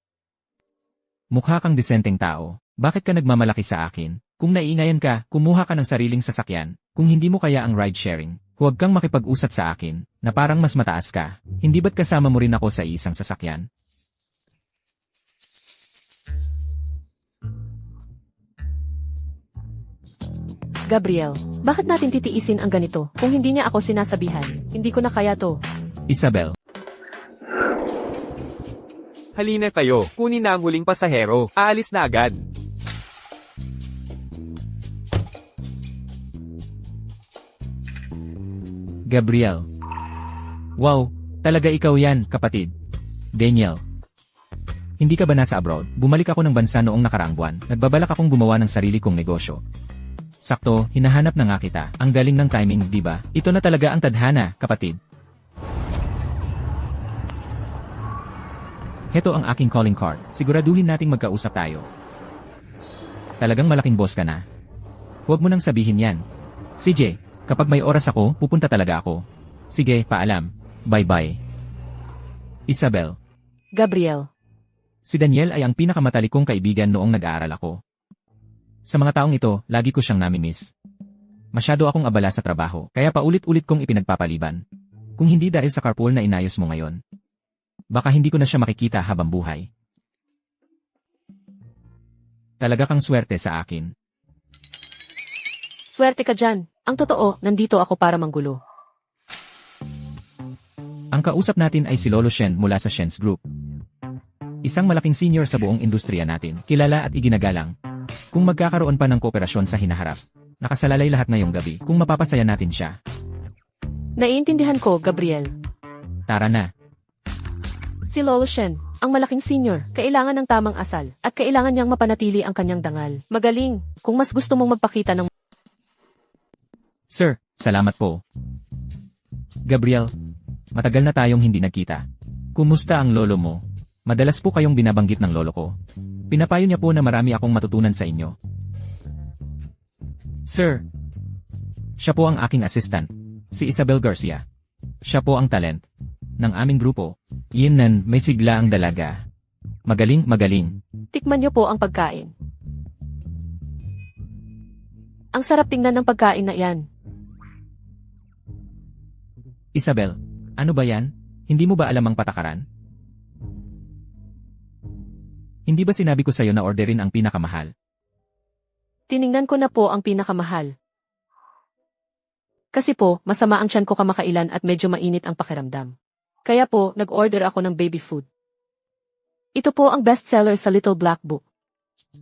Mukha kang disenteng tao, bakit ka nagmamalaki sa akin? Kung naiingayan ka, kumuha ka ng sariling sasakyan, kung hindi mo kaya ang ride sharing, huwag kang makipag-usap sa akin, na parang mas mataas ka, hindi ba't kasama mo rin ako sa isang sasakyan? Gabriel, bakit natin titiisin ang ganito? Kung hindi niya ako sinasabihan, hindi ko na kaya to. Isabel, Halina kayo, kunin na ang huling pasahero. Aalis na agad. Gabriel. Wow, talaga ikaw yan, kapatid. Daniel. Hindi ka ba nasa abroad? Bumalik ako ng bansa noong nakaraang buwan. Nagbabalak akong gumawa ng sarili kong negosyo. Sakto, hinahanap na nga kita. Ang galing ng timing, di ba? Ito na talaga ang tadhana, kapatid. Heto ang aking calling card. Siguraduhin nating magkausap tayo. Talagang malaking boss ka na. Huwag mo nang sabihin yan. CJ, kapag may oras ako, pupunta talaga ako. Sige, paalam. Bye-bye. Isabel. Gabriel. Si Daniel ay ang pinakamatalikong kaibigan noong nag-aaral ako. Sa mga taong ito, lagi ko siyang namimiss. Masyado akong abala sa trabaho, kaya paulit-ulit kong ipinagpapaliban. Kung hindi dahil sa carpool na inayos mo ngayon, baka hindi ko na siya makikita habang buhay. Talaga kang swerte sa akin. Swerte ka dyan. Ang totoo, nandito ako para manggulo. Ang kausap natin ay si Lolo Shen mula sa Shen's Group. Isang malaking senior sa buong industriya natin, kilala at iginagalang. Kung magkakaroon pa ng kooperasyon sa hinaharap, nakasalalay lahat ngayong gabi kung mapapasaya natin siya. Naiintindihan ko, Gabriel. Tara na. Si Lolo Shen, ang malaking senior, kailangan ng tamang asal, at kailangan niyang mapanatili ang kanyang dangal. Magaling, kung mas gusto mong magpakita ng... Sir, salamat po. Gabriel, matagal na tayong hindi nagkita. Kumusta ang lolo mo? Madalas po kayong binabanggit ng lolo ko. Pinapayo niya po na marami akong matutunan sa inyo. Sir, siya po ang aking assistant, si Isabel Garcia. Siya po ang talent ng aming grupo. Yinan, may sigla ang dalaga. Magaling, magaling. Tikman niyo po ang pagkain. Ang sarap tingnan ng pagkain na yan. Isabel, ano ba yan? Hindi mo ba alam ang patakaran? Hindi ba sinabi ko sa'yo na orderin ang pinakamahal? Tiningnan ko na po ang pinakamahal. Kasi po, masama ang tiyan ko kamakailan at medyo mainit ang pakiramdam. Kaya po, nag-order ako ng baby food. Ito po ang bestseller sa Little Black Book.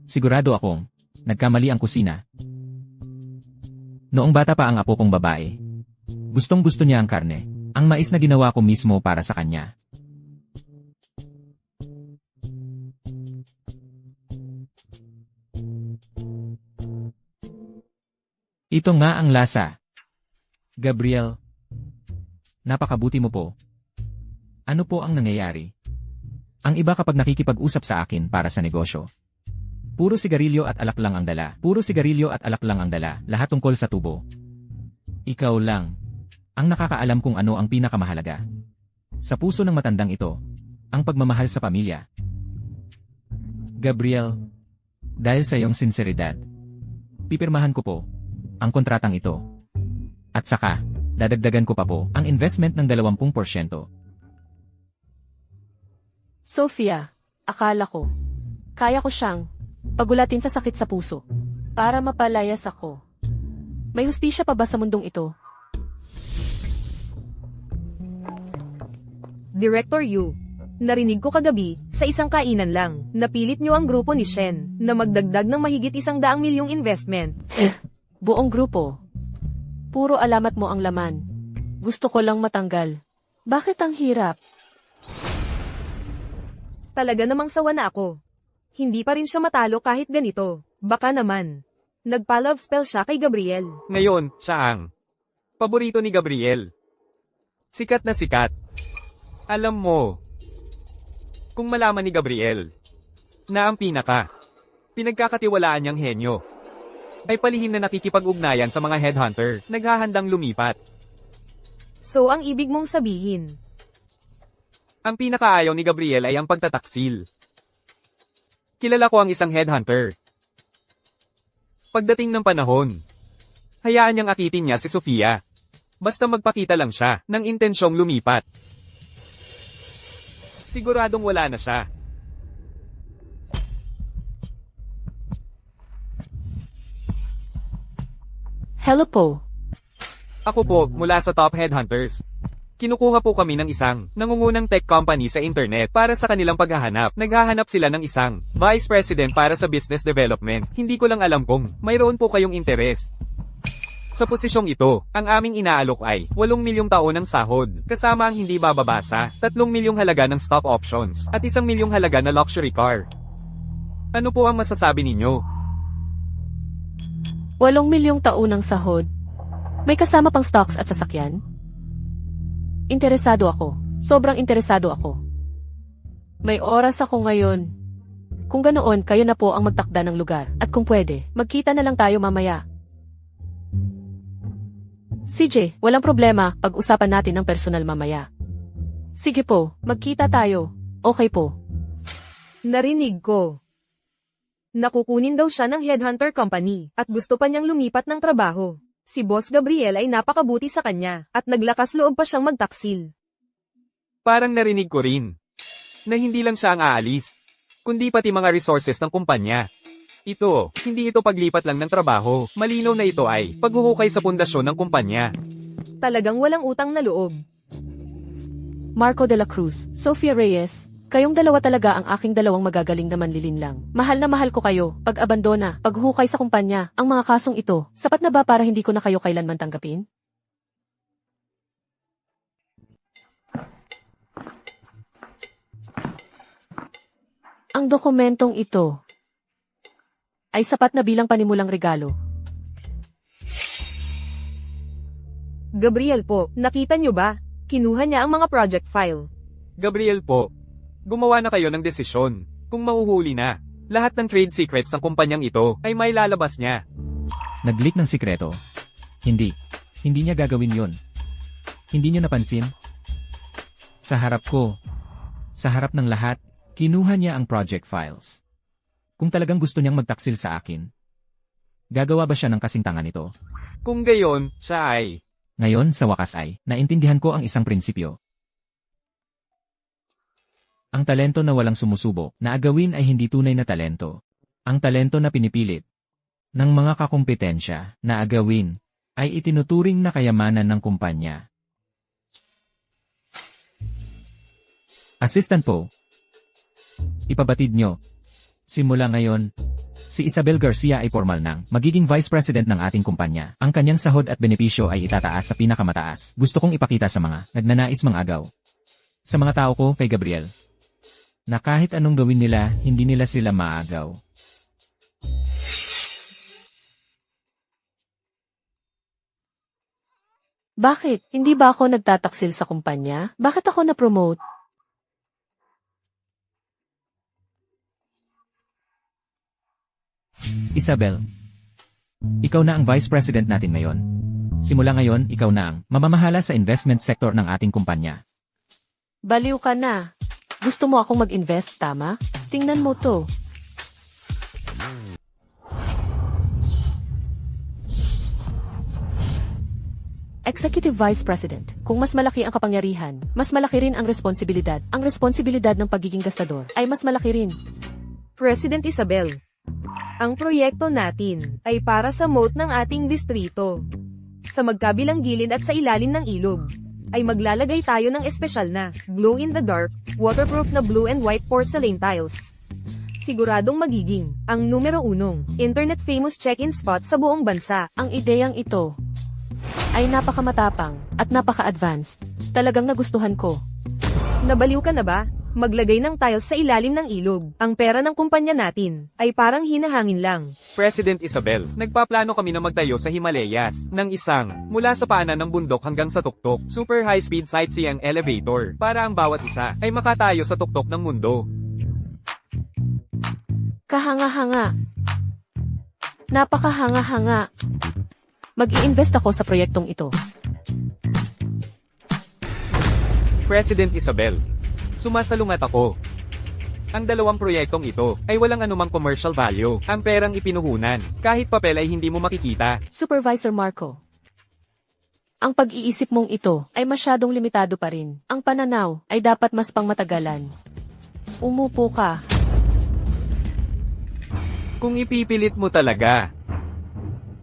Sigurado akong nagkamali ang kusina. Noong bata pa ang apo kong babae, gustong-gusto niya ang karne. Ang mais na ginawa ko mismo para sa kanya. Ito nga ang lasa. Gabriel, napakabuti mo po. Ano po ang nangyayari? Ang iba kapag nakikipag-usap sa akin para sa negosyo. Puro sigarilyo at alak lang ang dala. Puro sigarilyo at alak lang ang dala. Lahat tungkol sa tubo. Ikaw lang ang nakakaalam kung ano ang pinakamahalaga. Sa puso ng matandang ito, ang pagmamahal sa pamilya. Gabriel, dahil sa iyong sinseridad, pipirmahan ko po ang kontratang ito. At saka, dadagdagan ko pa po ang investment ng 20%. Sophia, akala ko, kaya ko siyang pagulatin sa sakit sa puso para mapalayas ako. May hustisya pa ba sa mundong ito? Director Yu, narinig ko kagabi, sa isang kainan lang, napilit nyo ang grupo ni Shen, na magdagdag ng mahigit 100 milyong investment. Buong grupo. Puro alamat mo ang laman. Gusto ko lang matanggal. Bakit ang hirap? Talaga namang sawa na ako. Hindi pa rin siya matalo kahit ganito. Baka naman. Nagpa-love spell siya kay Gabriel. Ngayon, siya ang paborito ni Gabriel. Sikat na sikat. Alam mo, kung malaman ni Gabriel na ang pinagkakatiwalaan niyang henyo ay palihim na nakikipag-ugnayan sa mga headhunter, naghahandang lumipat. So ang ibig mong sabihin, Ang pinakaayaw ni Gabriel ay ang pagtataksil. Kilala ko ang isang headhunter. Pagdating ng panahon, hayaan niyang akitin niya si Sofia. Basta magpakita lang siya ng intensyong lumipat. Siguradong wala na siya. Hello po. Ako po, mula sa Top Headhunters. Kinukuha po kami ng isang nangungunang tech company sa internet para sa kanilang paghahanap. Naghahanap sila ng isang vice president para sa business development. Hindi ko lang alam kung mayroon po kayong interes. Sa posisyong ito, ang aming inaalok ay 8 milyong taon ng sahod, kasama ang hindi bababasa, 3 milyong halaga ng stock options, at 1 milyong halaga na luxury car. Ano po ang masasabi ninyo? 8 milyong taon ng sahod. May kasama pang stocks at sasakyan? Interesado ako. Sobrang interesado ako. May oras ako ngayon. Kung ganoon, kayo na po ang magtakda ng lugar. At kung pwede, magkita na lang tayo mamaya. CJ, walang problema, pag-usapan natin ng personal mamaya. Sige po, magkita tayo. Okay po. narinig ko. Nakukunin daw siya ng headhunter company, at gusto pa niyang lumipat ng trabaho. Si Boss Gabriel ay napakabuti sa kanya, at naglakas loob pa siyang magtaksil. Parang narinig ko rin na hindi lang siya ang aalis, kundi pati mga resources ng kumpanya. Hindi ito paglipat lang ng trabaho, malinaw na ito ay paghuhukay sa pundasyon ng kumpanya. Talagang walang utang na loob. Marco de la Cruz, Sofia Reyes, kayong dalawa talaga ang aking dalawang magagaling na manlilinlang. Mahal na mahal ko kayo, pag-abandona, paghukay sa kumpanya, ang mga kasong ito, sapat na ba para hindi ko na kayo kailanman tanggapin? Ang dokumentong ito ay sapat na bilang panimulang regalo. Gabriel po, nakita niyo ba? Kinuha niya ang mga project file. Gabriel po, gumawa na kayo ng desisyon. Kung mahuhuli na, lahat ng trade secrets ng kumpanyang ito ay may lalabas niya. Nag-leak ng sikreto. Hindi niya gagawin yon. Hindi niyo napansin? Sa harap ko, sa harap ng lahat, kinuha niya ang project files. Kung talagang gusto niyang magtaksil sa akin, gagawa ba siya ng kasintangan nito? Kung gayon, siya ay Ngayon, sa wakas ay, naintindihan ko ang isang prinsipyo. Ang talento na walang sumusubok na agawin ay hindi tunay na talento. Ang talento na pinipilit ng mga kakumpetensya na agawin ay itinuturing na kayamanan ng kumpanya. Assistant po. Ipabatid nyo. Simula ngayon, si Isabel Garcia ay formal nang magiging Vice President ng ating kumpanya. Ang kanyang sahod at benepisyo ay itataas sa pinakamataas. Gusto kong ipakita sa mga nagnanais mangagaw. Sa mga tao ko kay Gabriel, na kahit anong gawin nila, hindi nila sila maagaw. Bakit? Hindi ba ako nagtataksil sa kumpanya? Bakit ako na-promote? Isabel, ikaw na ang Vice President natin ngayon. Simula ngayon, ikaw na ang mamamahala sa investment sector ng ating kumpanya. Baliw ka na. Gusto mo akong mag-invest, tama? Tingnan mo to. Executive Vice President. Kung mas malaki ang kapangyarihan, mas malaki rin ang responsibilidad. Ang responsibilidad ng pagiging gastador ay mas malaki rin. President Isabel, ang proyekto natin ay para sa moat ng ating distrito. Sa magkabilang gilid at sa ilalim ng ilog, ay maglalagay tayo ng espesyal na glow-in-the-dark, waterproof na blue and white porcelain tiles. Siguradong magiging ang numero 1 internet-famous check-in spot sa buong bansa. Ang ideyang ito ay napakamatapang at napaka-advanced. Talagang nagustuhan ko. Nabaliw ka na ba? Maglagay ng tiles sa ilalim ng ilog. Ang pera ng kumpanya natin ay parang hinahangin lang. President Isabel, nagpaplano kami na magtayo sa Himalayas ng isang mula sa paanan ng bundok hanggang sa tuktok, super high-speed sightseeing elevator para ang bawat isa ay makatayo sa tuktok ng mundo. Kahanga-hanga. Napakahanga-hanga. Mag-i-invest ako sa proyektong ito. President Isabel, sumasalungat ako. Ang dalawang proyektong ito ay walang anumang commercial value. Ang perang ipinuhunan, kahit papel ay hindi mo makikita. Supervisor Marco. Ang pag-iisip mong ito ay masyadong limitado pa rin. Ang pananaw ay dapat mas pangmatagalan. Umupo ka. Kung ipipilit mo talaga,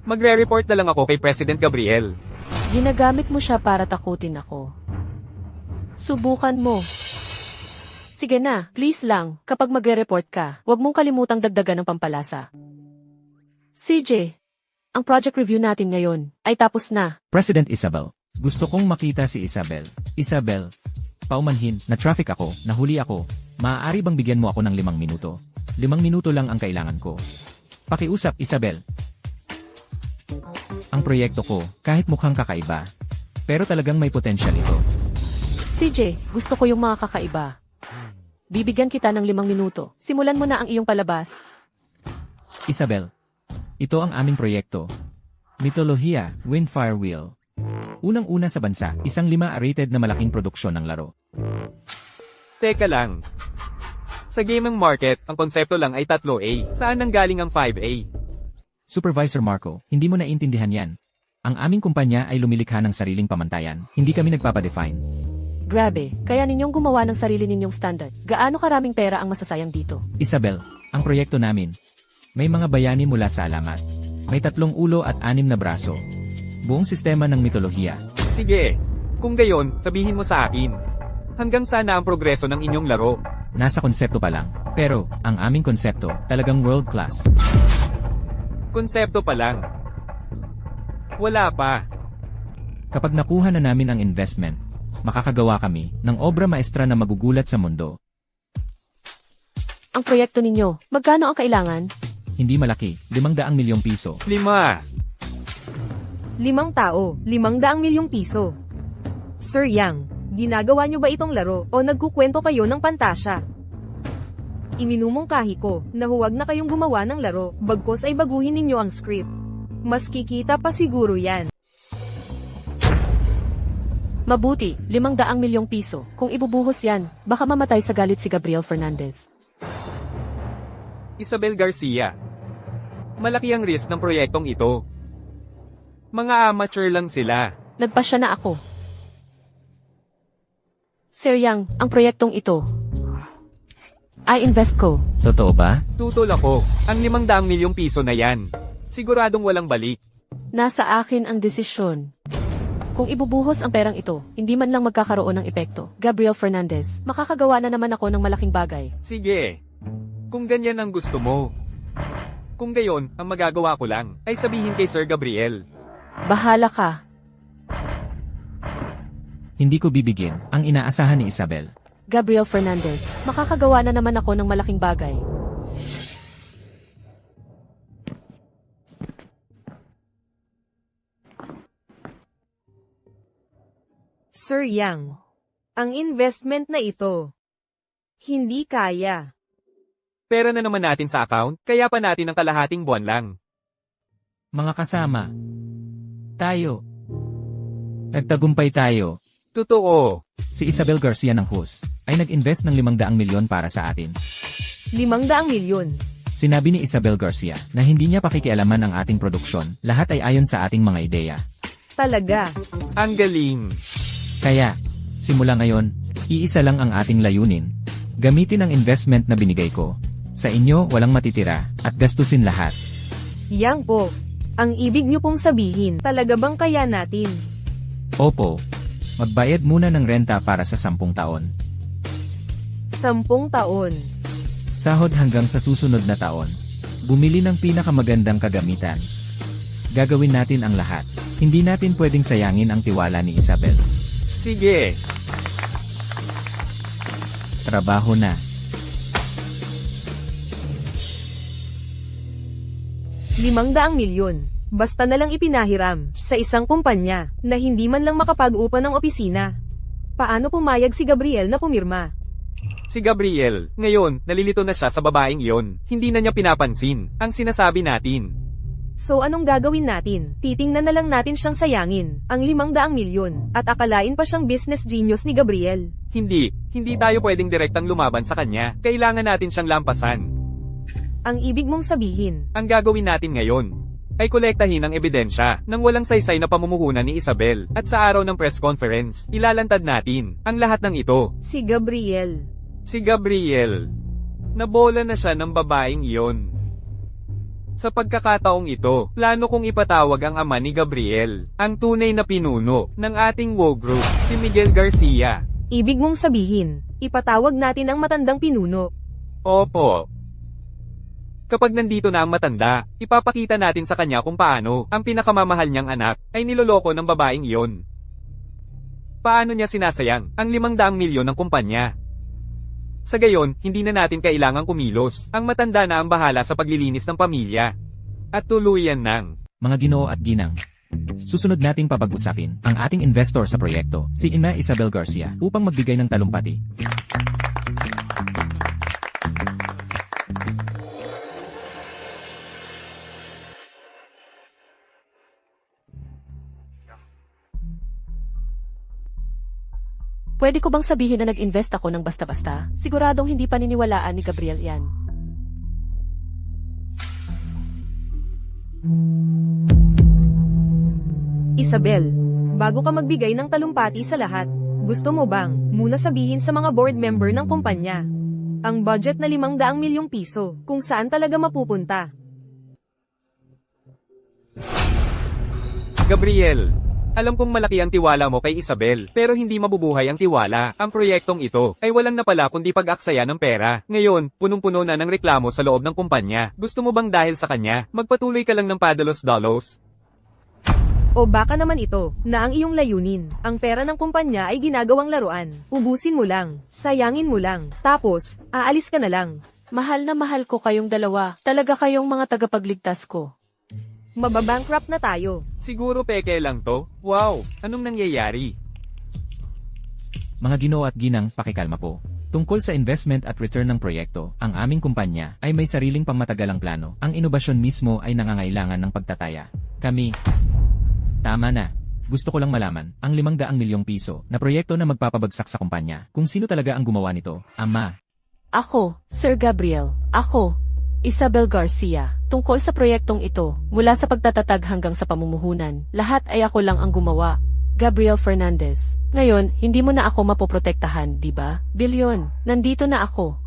magre-report na lang ako kay President Gabriel. Ginagamit mo siya para takutin ako. Subukan mo. Sige na, please lang, kapag magre-report ka, huwag mong kalimutang dagdagan ng pampalasa. CJ, ang project review natin ngayon ay tapos na. President Isabel, gusto kong makita si Isabel. Isabel, paumanhin, na-traffic ako, nahuli ako. Maaari bang bigyan mo ako ng 5 minuto? 5 minuto lang ang kailangan ko. Pakiusap, Isabel. Ang proyekto ko, kahit mukhang kakaiba, pero talagang may potensyal ito. CJ, gusto ko yung mga kakaiba. Bibigyan kita ng 5 minuto. Simulan mo na ang iyong palabas. Isabel, ito ang aming proyekto. Mitolohiya, Windfire Wheel. Unang-una sa bansa, isang 5-rated na malaking produksyon ng laro. Teka lang. Sa gaming market, ang konsepto lang ay 3A. Saan nanggaling ang 5A? Supervisor Marco, hindi mo naintindihan yan. Ang aming kumpanya ay lumilikha ng sariling pamantayan. Hindi kami nagpapadefine. Grabe, kaya ninyong gumawa ng sarili ninyong standard. Gaano karaming pera ang masasayang dito? Isabel, ang proyekto namin. May mga bayani mula sa alamat. May 3 ulo at 6 na braso. Buong sistema ng mitolohiya. Sige. Kung gayon, sabihin mo sa akin. Hanggang sana ang progreso ng inyong laro? Nasa konsepto pa lang. Pero, ang aming konsepto, talagang world class. Konsepto pa lang. Wala pa. Kapag nakuha na namin ang investment, makakagawa kami ng obra maestra na magugulat sa mundo. Ang proyekto ninyo, magkano ang kailangan? Hindi malaki, 500 milyong piso. 5. 5 tao, 500 milyong piso. Sir Yang, ginagawa nyo ba itong laro o nagkukwento kayo ng pantasya? Iminumungkahi ko na huwag na kayong gumawa ng laro, bagkos ay baguhin ninyo ang script. Mas kikita pa siguro yan. Mabuti, 500 milyong piso. Kung ibubuhos yan, baka mamatay sa galit si Gabriel Fernandez. Isabel Garcia. Malaki ang risk ng proyektong ito. Mga amateur lang sila. Nagpasya na ako. Sir Yang, ang proyektong ito I-invest ko. Totoo ba? Tutol ako. Ang 500 milyong piso na yan. Siguradong walang balik. Nasa akin ang desisyon. Kung ibubuhos ang perang ito, hindi man lang magkakaroon ng epekto. Gabriel Fernandez, makakagawa na naman ako ng malaking bagay. Sige. Kung ganyan ang gusto mo. Kung gayon, ang magagawa ko lang ay sabihin kay Sir Gabriel. Bahala ka. Hindi ko bibigyan ang inaasahan ni Isabel. Gabriel Fernandez, makakagawa na naman ako ng malaking bagay. Sir Yang, ang investment na ito, hindi kaya. Pera na naman natin sa account, kaya pa natin ang kalahating buwan lang. Mga kasama. Tayo. Nagtagumpay tayo. Totoo. Si Isabel Garcia ng HUS ay nag-invest ng 500 milyon para sa atin. 500 milyon. Sinabi ni Isabel Garcia na hindi niya pakikialaman ang ating produksyon, lahat ay ayon sa ating mga ideya. Talaga. Ang galing. Kaya, simula ngayon, iisa lang ang ating layunin. Gamitin ang investment na binigay ko. Sa inyo, walang matitira, at gastusin lahat. Yang po, ang ibig niyo pong sabihin, talaga bang kaya natin? Opo, magbayad muna ng renta para sa 10 taon. 10 taon. Sahod hanggang sa susunod na taon. Bumili ng pinakamagandang kagamitan. Gagawin natin ang lahat. Hindi natin pwedeng sayangin ang tiwala ni Isabel. Sige. Trabaho na. ₱500 milyon. Basta na lang ipinahiram sa isang kumpanya na hindi man lang makapag-upa ng opisina. Paano pumayag si Gabriel na pumirma? Si Gabriel, ngayon, nalilito na siya sa babaeng iyon. Hindi na niya pinapansin ang sinasabi natin. So anong gagawin natin? Titingnan na lang natin siyang sayangin, ang 500 milyon, at akalain pa siyang business genius ni Gabriel. Hindi tayo pwedeng direktang lumaban sa kanya. Kailangan natin siyang lampasan. Ang ibig mong sabihin, Ang gagawin natin ngayon ay kolektahin ang ebidensya ng walang saysay na pamumuhunan ni Isabel at sa araw ng press conference, ilalantad natin ang lahat ng ito. si Gabriel. Si Gabriel. Nabola na siya ng babaeng iyon. Sa pagkakataong ito, plano kong ipatawag ang ama ni Gabriel, ang tunay na pinuno ng ating WO Group, si Miguel Garcia. Ibig mong sabihin, ipatawag natin ang matandang pinuno. Opo. Kapag nandito na ang matanda, ipapakita natin sa kanya kung paano ang pinakamamahal niyang anak ay niloloko ng babaeng iyon. Paano niya sinasayang ang 500 milyon ng kumpanya? Sa gayon, hindi na natin kailangang kumilos. Ang matanda na ang bahala sa paglilinis ng pamilya. At tuluyan ng Mga Ginoo at Ginang. Susunod nating papag-usapin ang ating investor sa proyekto, si Ina Isabel Garcia, upang magbigay ng talumpati. Pwede ko bang sabihin na nag-invest ako ng basta-basta? Siguradong hindi paniniwalaan ni Gabriel yan. Isabel, bago ka magbigay ng talumpati sa lahat, gusto mo bang muna sabihin sa mga board member ng kumpanya ang budget na 500 milyong piso kung saan talaga mapupunta? Gabriel. Alam kong malaki ang tiwala mo kay Isabel, pero hindi mabubuhay ang tiwala. Ang proyektong ito ay walang napala kundi pag-aksaya ng pera. Ngayon, punong-puno na ng reklamo sa loob ng kumpanya. Gusto mo bang dahil sa kanya, magpatuloy ka lang ng padalos-dalos? O baka naman ito, na ang iyong layunin, ang pera ng kumpanya ay ginagawang laruan. Ubusin mo lang, sayangin mo lang, tapos, aalis ka na lang. Mahal na mahal ko kayong dalawa. Talaga kayong mga tagapagligtas ko. Mababankrupt na tayo. Siguro peke lang to? Wow, anong nangyayari? Mga Ginoo at Ginang, pakikalma po. Tungkol sa investment at return ng proyekto, ang aming kumpanya ay may sariling pangmatagalang plano. Ang inobasyon mismo ay nangangailangan ng pagtataya. Kami... Tama na. Gusto ko lang malaman, ang 500 milyong piso na proyekto na magpapabagsak sa kumpanya, kung sino talaga ang gumawa nito, Ama. Ako, Sir Gabriel. Ako, Isabel Garcia. Tungkol sa proyektong ito, mula sa pagtatatag hanggang sa pamumuhunan, lahat ay ako lang ang gumawa. Gabriel Fernandez. Ngayon, hindi mo na ako mapoprotektahan, di ba? Bilyon, nandito na ako.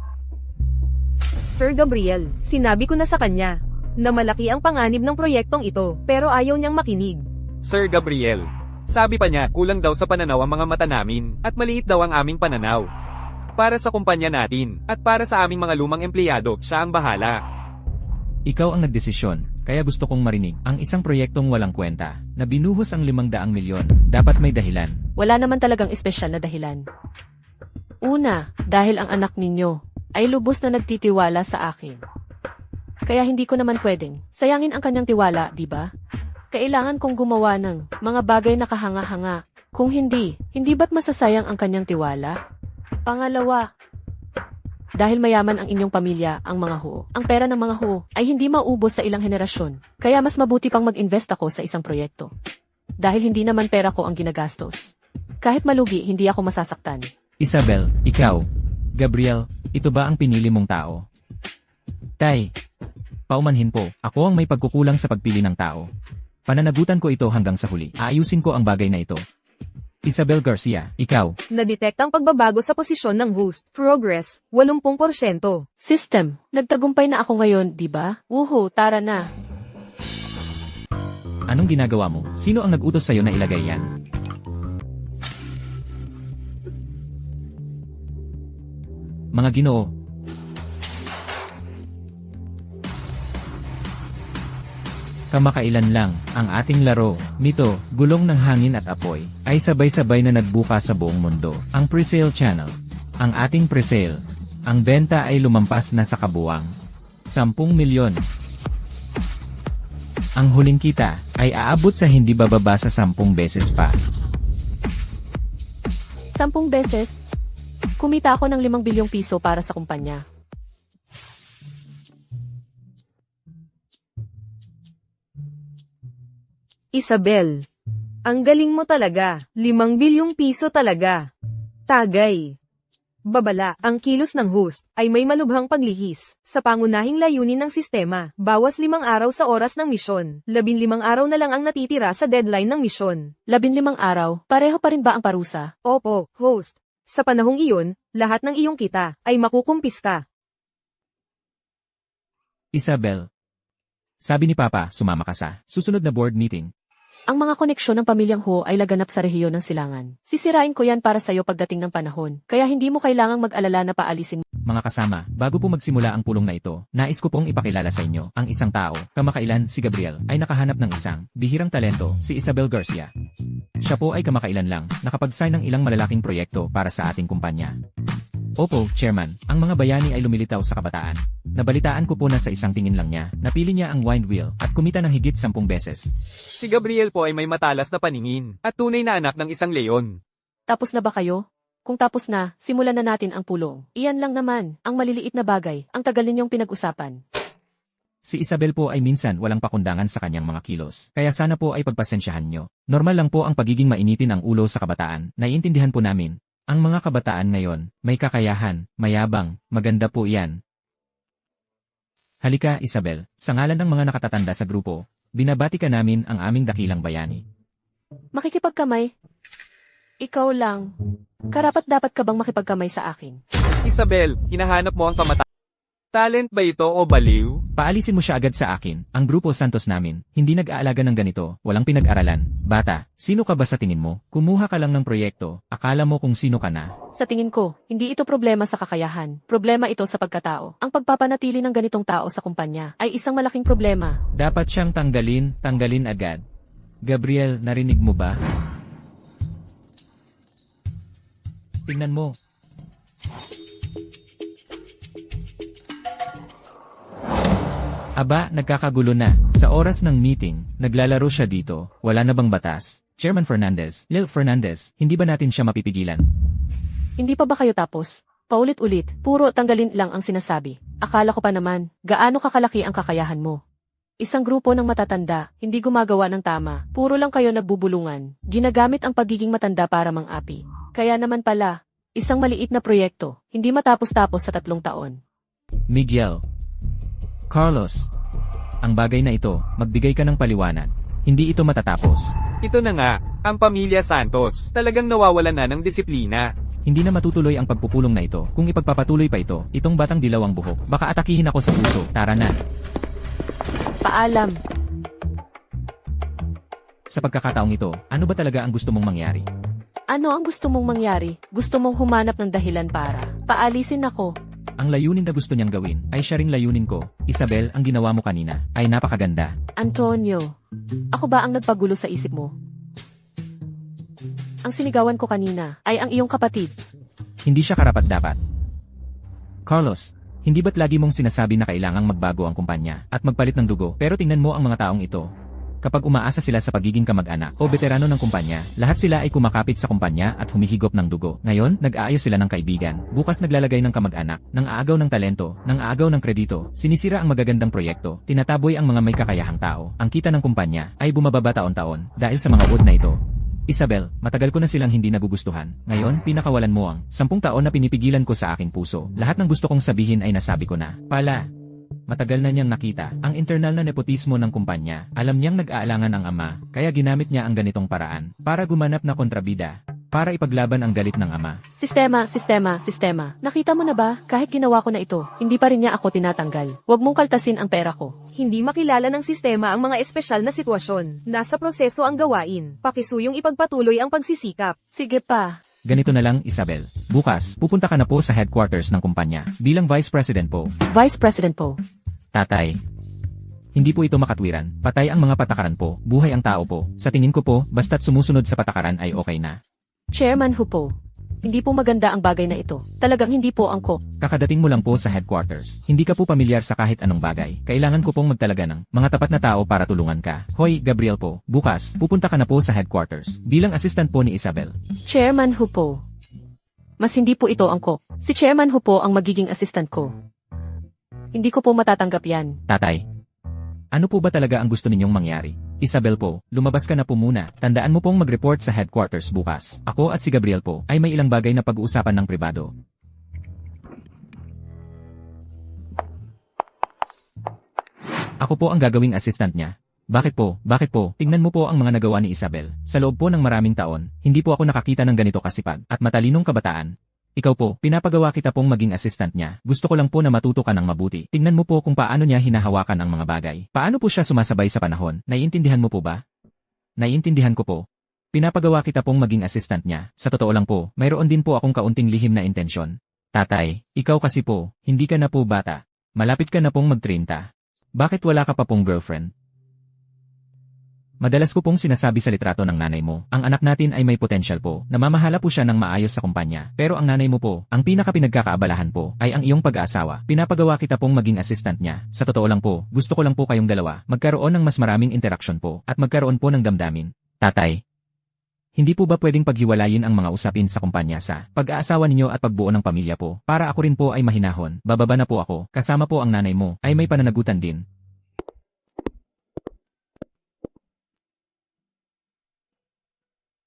Sir Gabriel, sinabi ko na sa kanya na malaki ang panganib ng proyektong ito, pero ayaw niyang makinig. Sir Gabriel, sabi pa niya kulang daw sa pananaw ang mga mata namin, at maliit daw ang aming pananaw. Para sa kumpanya natin, at para sa aming mga lumang empleyado, siya ang bahala. Ikaw ang nagdesisyon, kaya gusto kong marinig ang isang proyektong walang kwenta, na binuhos ang 500 milyon, dapat may dahilan. Wala naman talagang espesyal na dahilan. Una, dahil ang anak ninyo ay lubos na nagtitiwala sa akin. Kaya hindi ko naman pwedeng sayangin ang kanyang tiwala, di ba? Kailangan kong gumawa ng mga bagay na kahanga-hanga. Kung hindi ba't masasayang ang kanyang tiwala? Pangalawa, dahil mayaman ang inyong pamilya, ang mga ho. Ang pera ng mga ho ay hindi maubos sa ilang henerasyon. Kaya mas mabuti pang mag-invest ako sa isang proyekto. Dahil hindi naman pera ko ang ginagastos. Kahit malugi, hindi ako masasaktan. Isabel, ikaw, Gabriel, ito ba ang pinili mong tao? Tay, paumanhin po, ako ang may pagkukulang sa pagpili ng tao. Pananagutan ko ito hanggang sa huli. Aayusin ko ang bagay na ito. Isabel Garcia, ikaw. Nadetect ang pagbabago sa posisyon ng host. Progress, 80%. System, nagtagumpay na ako ngayon, di ba? Wuhu, tara na. Anong ginagawa mo? Sino ang nag-utos sa'yo na ilagay yan? Mga Ginoo, kamakailan lang, ang ating laro, nito, gulong ng hangin at apoy, ay sabay-sabay na nagbuka sa buong mundo. Ang presale channel. Ang ating presale. Ang benta ay lumampas na sa kabuwang 10 milyon. Ang huling kita ay aabot sa hindi bababa sa 10 beses pa. 10 beses. Kumita ako ng 5 bilyong piso para sa kumpanya. Isabel, ang galing mo talaga. 5 bilyong piso talaga. Tagay. Babala, ang kilos ng host ay may malubhang paglihis sa pangunahing layunin ng sistema. Bawas 5 araw sa oras ng misyon. 15 araw na lang ang natitira sa deadline ng misyon. 15 araw, pareho pa rin ba ang parusa? Opo, host. Sa panahong iyon, lahat ng iyong kita ay makukumpiska. Isabel. Sabi ni Papa, sumama ka sa susunod na board meeting. Ang mga koneksyon ng pamilyang Ho ay laganap sa rehiyon ng Silangan. Sisirain ko yan para sa'yo pagdating ng panahon, kaya hindi mo kailangang mag-alala na paalisin. Mga kasama, bago po magsimula ang pulong na ito, nais ko pong ipakilala sa inyo ang isang tao. Kamakailan si Gabriel ay nakahanap ng isang bihirang talento, si Isabel Garcia. Siya po ay kamakailan lang nakapag-sign ng ilang malalaking proyekto para sa ating kumpanya. Opo, Chairman, ang mga bayani ay lumilitaw sa kabataan. Nabalitaan ko po na sa isang tingin lang niya, napili niya ang wind wheel at kumita ng higit 10 beses. Si Gabriel po ay may matalas na paningin, at tunay na anak ng isang leon. Tapos na ba kayo? Kung tapos na, simulan na natin ang pulong. Iyan lang naman, ang maliliit na bagay, ang tagal ninyong pinag-usapan. Si Isabel po ay minsan walang pakundangan sa kanyang mga kilos, kaya sana po ay pagpasensyahan nyo. Normal lang po ang pagiging mainitin ang ulo sa kabataan, naiintindihan po namin. Ang mga kabataan ngayon, may kakayahan, mayabang, maganda po iyan. Halika, Isabel, sa ngalan ng mga nakatatanda sa grupo, binabati ka namin ang aming dakilang bayani. Makikipagkamay? Ikaw lang. Karapat-dapat ka bang makipagkamay sa akin? Isabel, hinahanap mo ang talent ba ito o baliw? Paalisin mo siya agad sa akin, ang grupo Santos namin, hindi nag-aalaga ng ganito, walang pinag-aralan. Bata, sino ka ba sa tingin mo? Kumuha ka lang ng proyekto, akala mo kung sino ka na. Sa tingin ko, hindi ito problema sa kakayahan. Problema ito sa pagkatao. Ang pagpapanatili ng ganitong tao sa kumpanya ay isang malaking problema. Dapat siyang tanggalin agad. Gabriel, narinig mo ba? Tingnan mo. Aba, nagkakagulo na. Sa oras ng meeting, naglalaro siya dito. Wala na bang batas? Chairman Fernandez, Lil Fernandez, hindi ba natin siya mapipigilan? Hindi pa ba kayo tapos? Paulit-ulit, puro tanggalin lang ang sinasabi. Akala ko pa naman, gaano kakalaki ang kakayahan mo. Isang grupo ng matatanda, hindi gumagawa ng tama. Puro lang kayo nagbubulungan. Ginagamit ang pagiging matanda para mang-api. Kaya naman pala, isang maliit na proyekto, hindi matapos-tapos sa 3 taon. Miguel. Carlos. Ang bagay na ito, magbigay ka ng paliwanag. Hindi ito matatapos. Ito na nga, ang pamilya Santos, talagang nawawalan na ng disiplina. Hindi na matutuloy ang pagpupulong na ito. Kung ipagpapatuloy pa ito, itong batang dilaw ang buhok. Baka atakihin ako sa puso. Tara na. Paalam. Sa pagkakataong ito, ano ba talaga ang gusto mong mangyari? Ano ang gusto mong mangyari? Gusto mong humanap ng dahilan para paalisin ako. Ang layunin na gusto niyang gawin ay siya ring layunin ko. Isabel, ang ginawa mo kanina ay napakaganda. Antonio, ako ba ang nagpagulo sa isip mo? Ang sinigawan ko kanina ay ang iyong kapatid. Hindi siya karapat-dapat. Carlos, hindi ba't lagi mong sinasabi na kailangang magbago ang kumpanya at magpalit ng dugo? Pero tingnan mo ang mga taong ito. Kapag umaasa sila sa pagiging kamag-anak o veterano ng kumpanya, lahat sila ay kumakapit sa kumpanya at humihigop ng dugo. Ngayon, nag-aayos sila ng kaibigan. Bukas naglalagay ng kamag-anak, ng aagaw ng talento, ng aagaw ng kredito. Sinisira ang magagandang proyekto. Tinataboy ang mga may kakayahang tao. Ang kita ng kumpanya ay bumababa taon-taon dahil sa mga wood na ito. Isabel, matagal ko na silang hindi nagugustuhan. Ngayon, pinakawalan mo ang 10 taon na pinipigilan ko sa aking puso. Lahat ng gusto kong sabihin ay nasabi ko na. Matagal na niyang nakita ang internal na nepotismo ng kumpanya. Alam niyang nag-aalangan ang ama, kaya ginamit niya ang ganitong paraan para gumanap na kontrabida, para ipaglaban ang galit ng ama. Sistema. Nakita mo na ba? Kahit ginawa ko na ito, hindi pa rin niya ako tinatanggal. Huwag mong kaltasin ang pera ko. Hindi makilala ng sistema ang mga espesyal na sitwasyon. Nasa proseso ang gawain. Pakisuyong ipagpatuloy ang pagsisikap. Sige pa. Ganito na lang, Isabel. Bukas, pupunta ka na po sa headquarters ng kumpanya bilang Vice President po. Vice President po. Tatay. Hindi po ito makatwiran. Patay ang mga patakaran po. Buhay ang tao po. Sa tingin ko po, basta't sumusunod sa patakaran ay okay na. Chairman Hu po. Hindi po maganda ang bagay na ito. Talagang hindi po angkop. Kakadating mo lang po sa headquarters. Hindi ka po pamilyar sa kahit anong bagay. Kailangan ko pong magtalaga ng mga tapat na tao para tulungan ka. Hoy, Gabriel po. Bukas, pupunta ka na po sa headquarters bilang assistant po ni Isabel. Chairman Hu po. Mas hindi po ito angkop. Si Chairman Hu po ang magiging assistant ko. Hindi ko po matatanggap yan. Tatay. Ano po ba talaga ang gusto ninyong mangyari? Isabel po, lumabas ka na po muna. Tandaan mo pong mag-report sa headquarters bukas. Ako at si Gabriel po ay may ilang bagay na pag-uusapan ng pribado. Ako po ang gagawing assistant niya. Bakit po? Tingnan mo po ang mga nagawa ni Isabel. Sa loob po ng maraming taon, hindi po ako nakakita ng ganito kasipag at matalinong kabataan. Ikaw po, pinapagawa kita pong maging assistant niya. Gusto ko lang po na matuto ka ng mabuti. Tingnan mo po kung paano niya hinahawakan ang mga bagay. Paano po siya sumasabay sa panahon? Naiintindihan mo po ba? Naiintindihan ko po. Pinapagawa kita pong maging assistant niya. Sa totoo lang po, mayroon din po akong kaunting lihim na intensyon. Tatay, ikaw kasi po, hindi ka na po bata. Malapit ka na pong mag-30. Bakit wala ka pa pong girlfriend? Madalas ko pong sinasabi sa litrato ng nanay mo, ang anak natin ay may potential po. Namamahala po siya ng maayos sa kumpanya. Pero ang nanay mo po, ang pinaka-pinagkakaabalahan po, ay ang iyong pag-aasawa. Pinapagawa kita pong maging assistant niya. Sa totoo lang po, gusto ko lang po kayong dalawa, magkaroon ng mas maraming interaksyon po, at magkaroon po ng damdamin. Tatay, hindi po ba pwedeng paghiwalayin ang mga usapin sa kumpanya sa pag-aasawa ninyo at pagbuo ng pamilya po? Para ako rin po ay mahinahon. Bababa na po ako, kasama po ang nanay mo, ay may pananagutan din.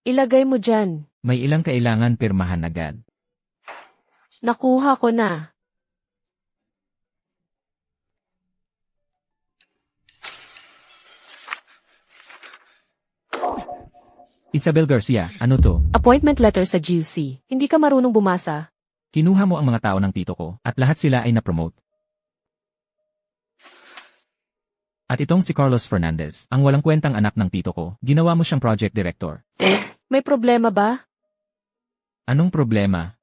Ilagay mo dyan. May ilang kailangan pirmahan agad. Nakuha ko na. Isabel Garcia, ano to? Appointment letter sa GUC. Hindi ka marunong bumasa. Kinuha mo ang mga tao ng tito ko, at lahat sila ay na-promote. At itong si Carlos Fernandez, ang walang kwentang anak ng tito ko, ginawa mo siyang project director. May problema ba? Anong problema?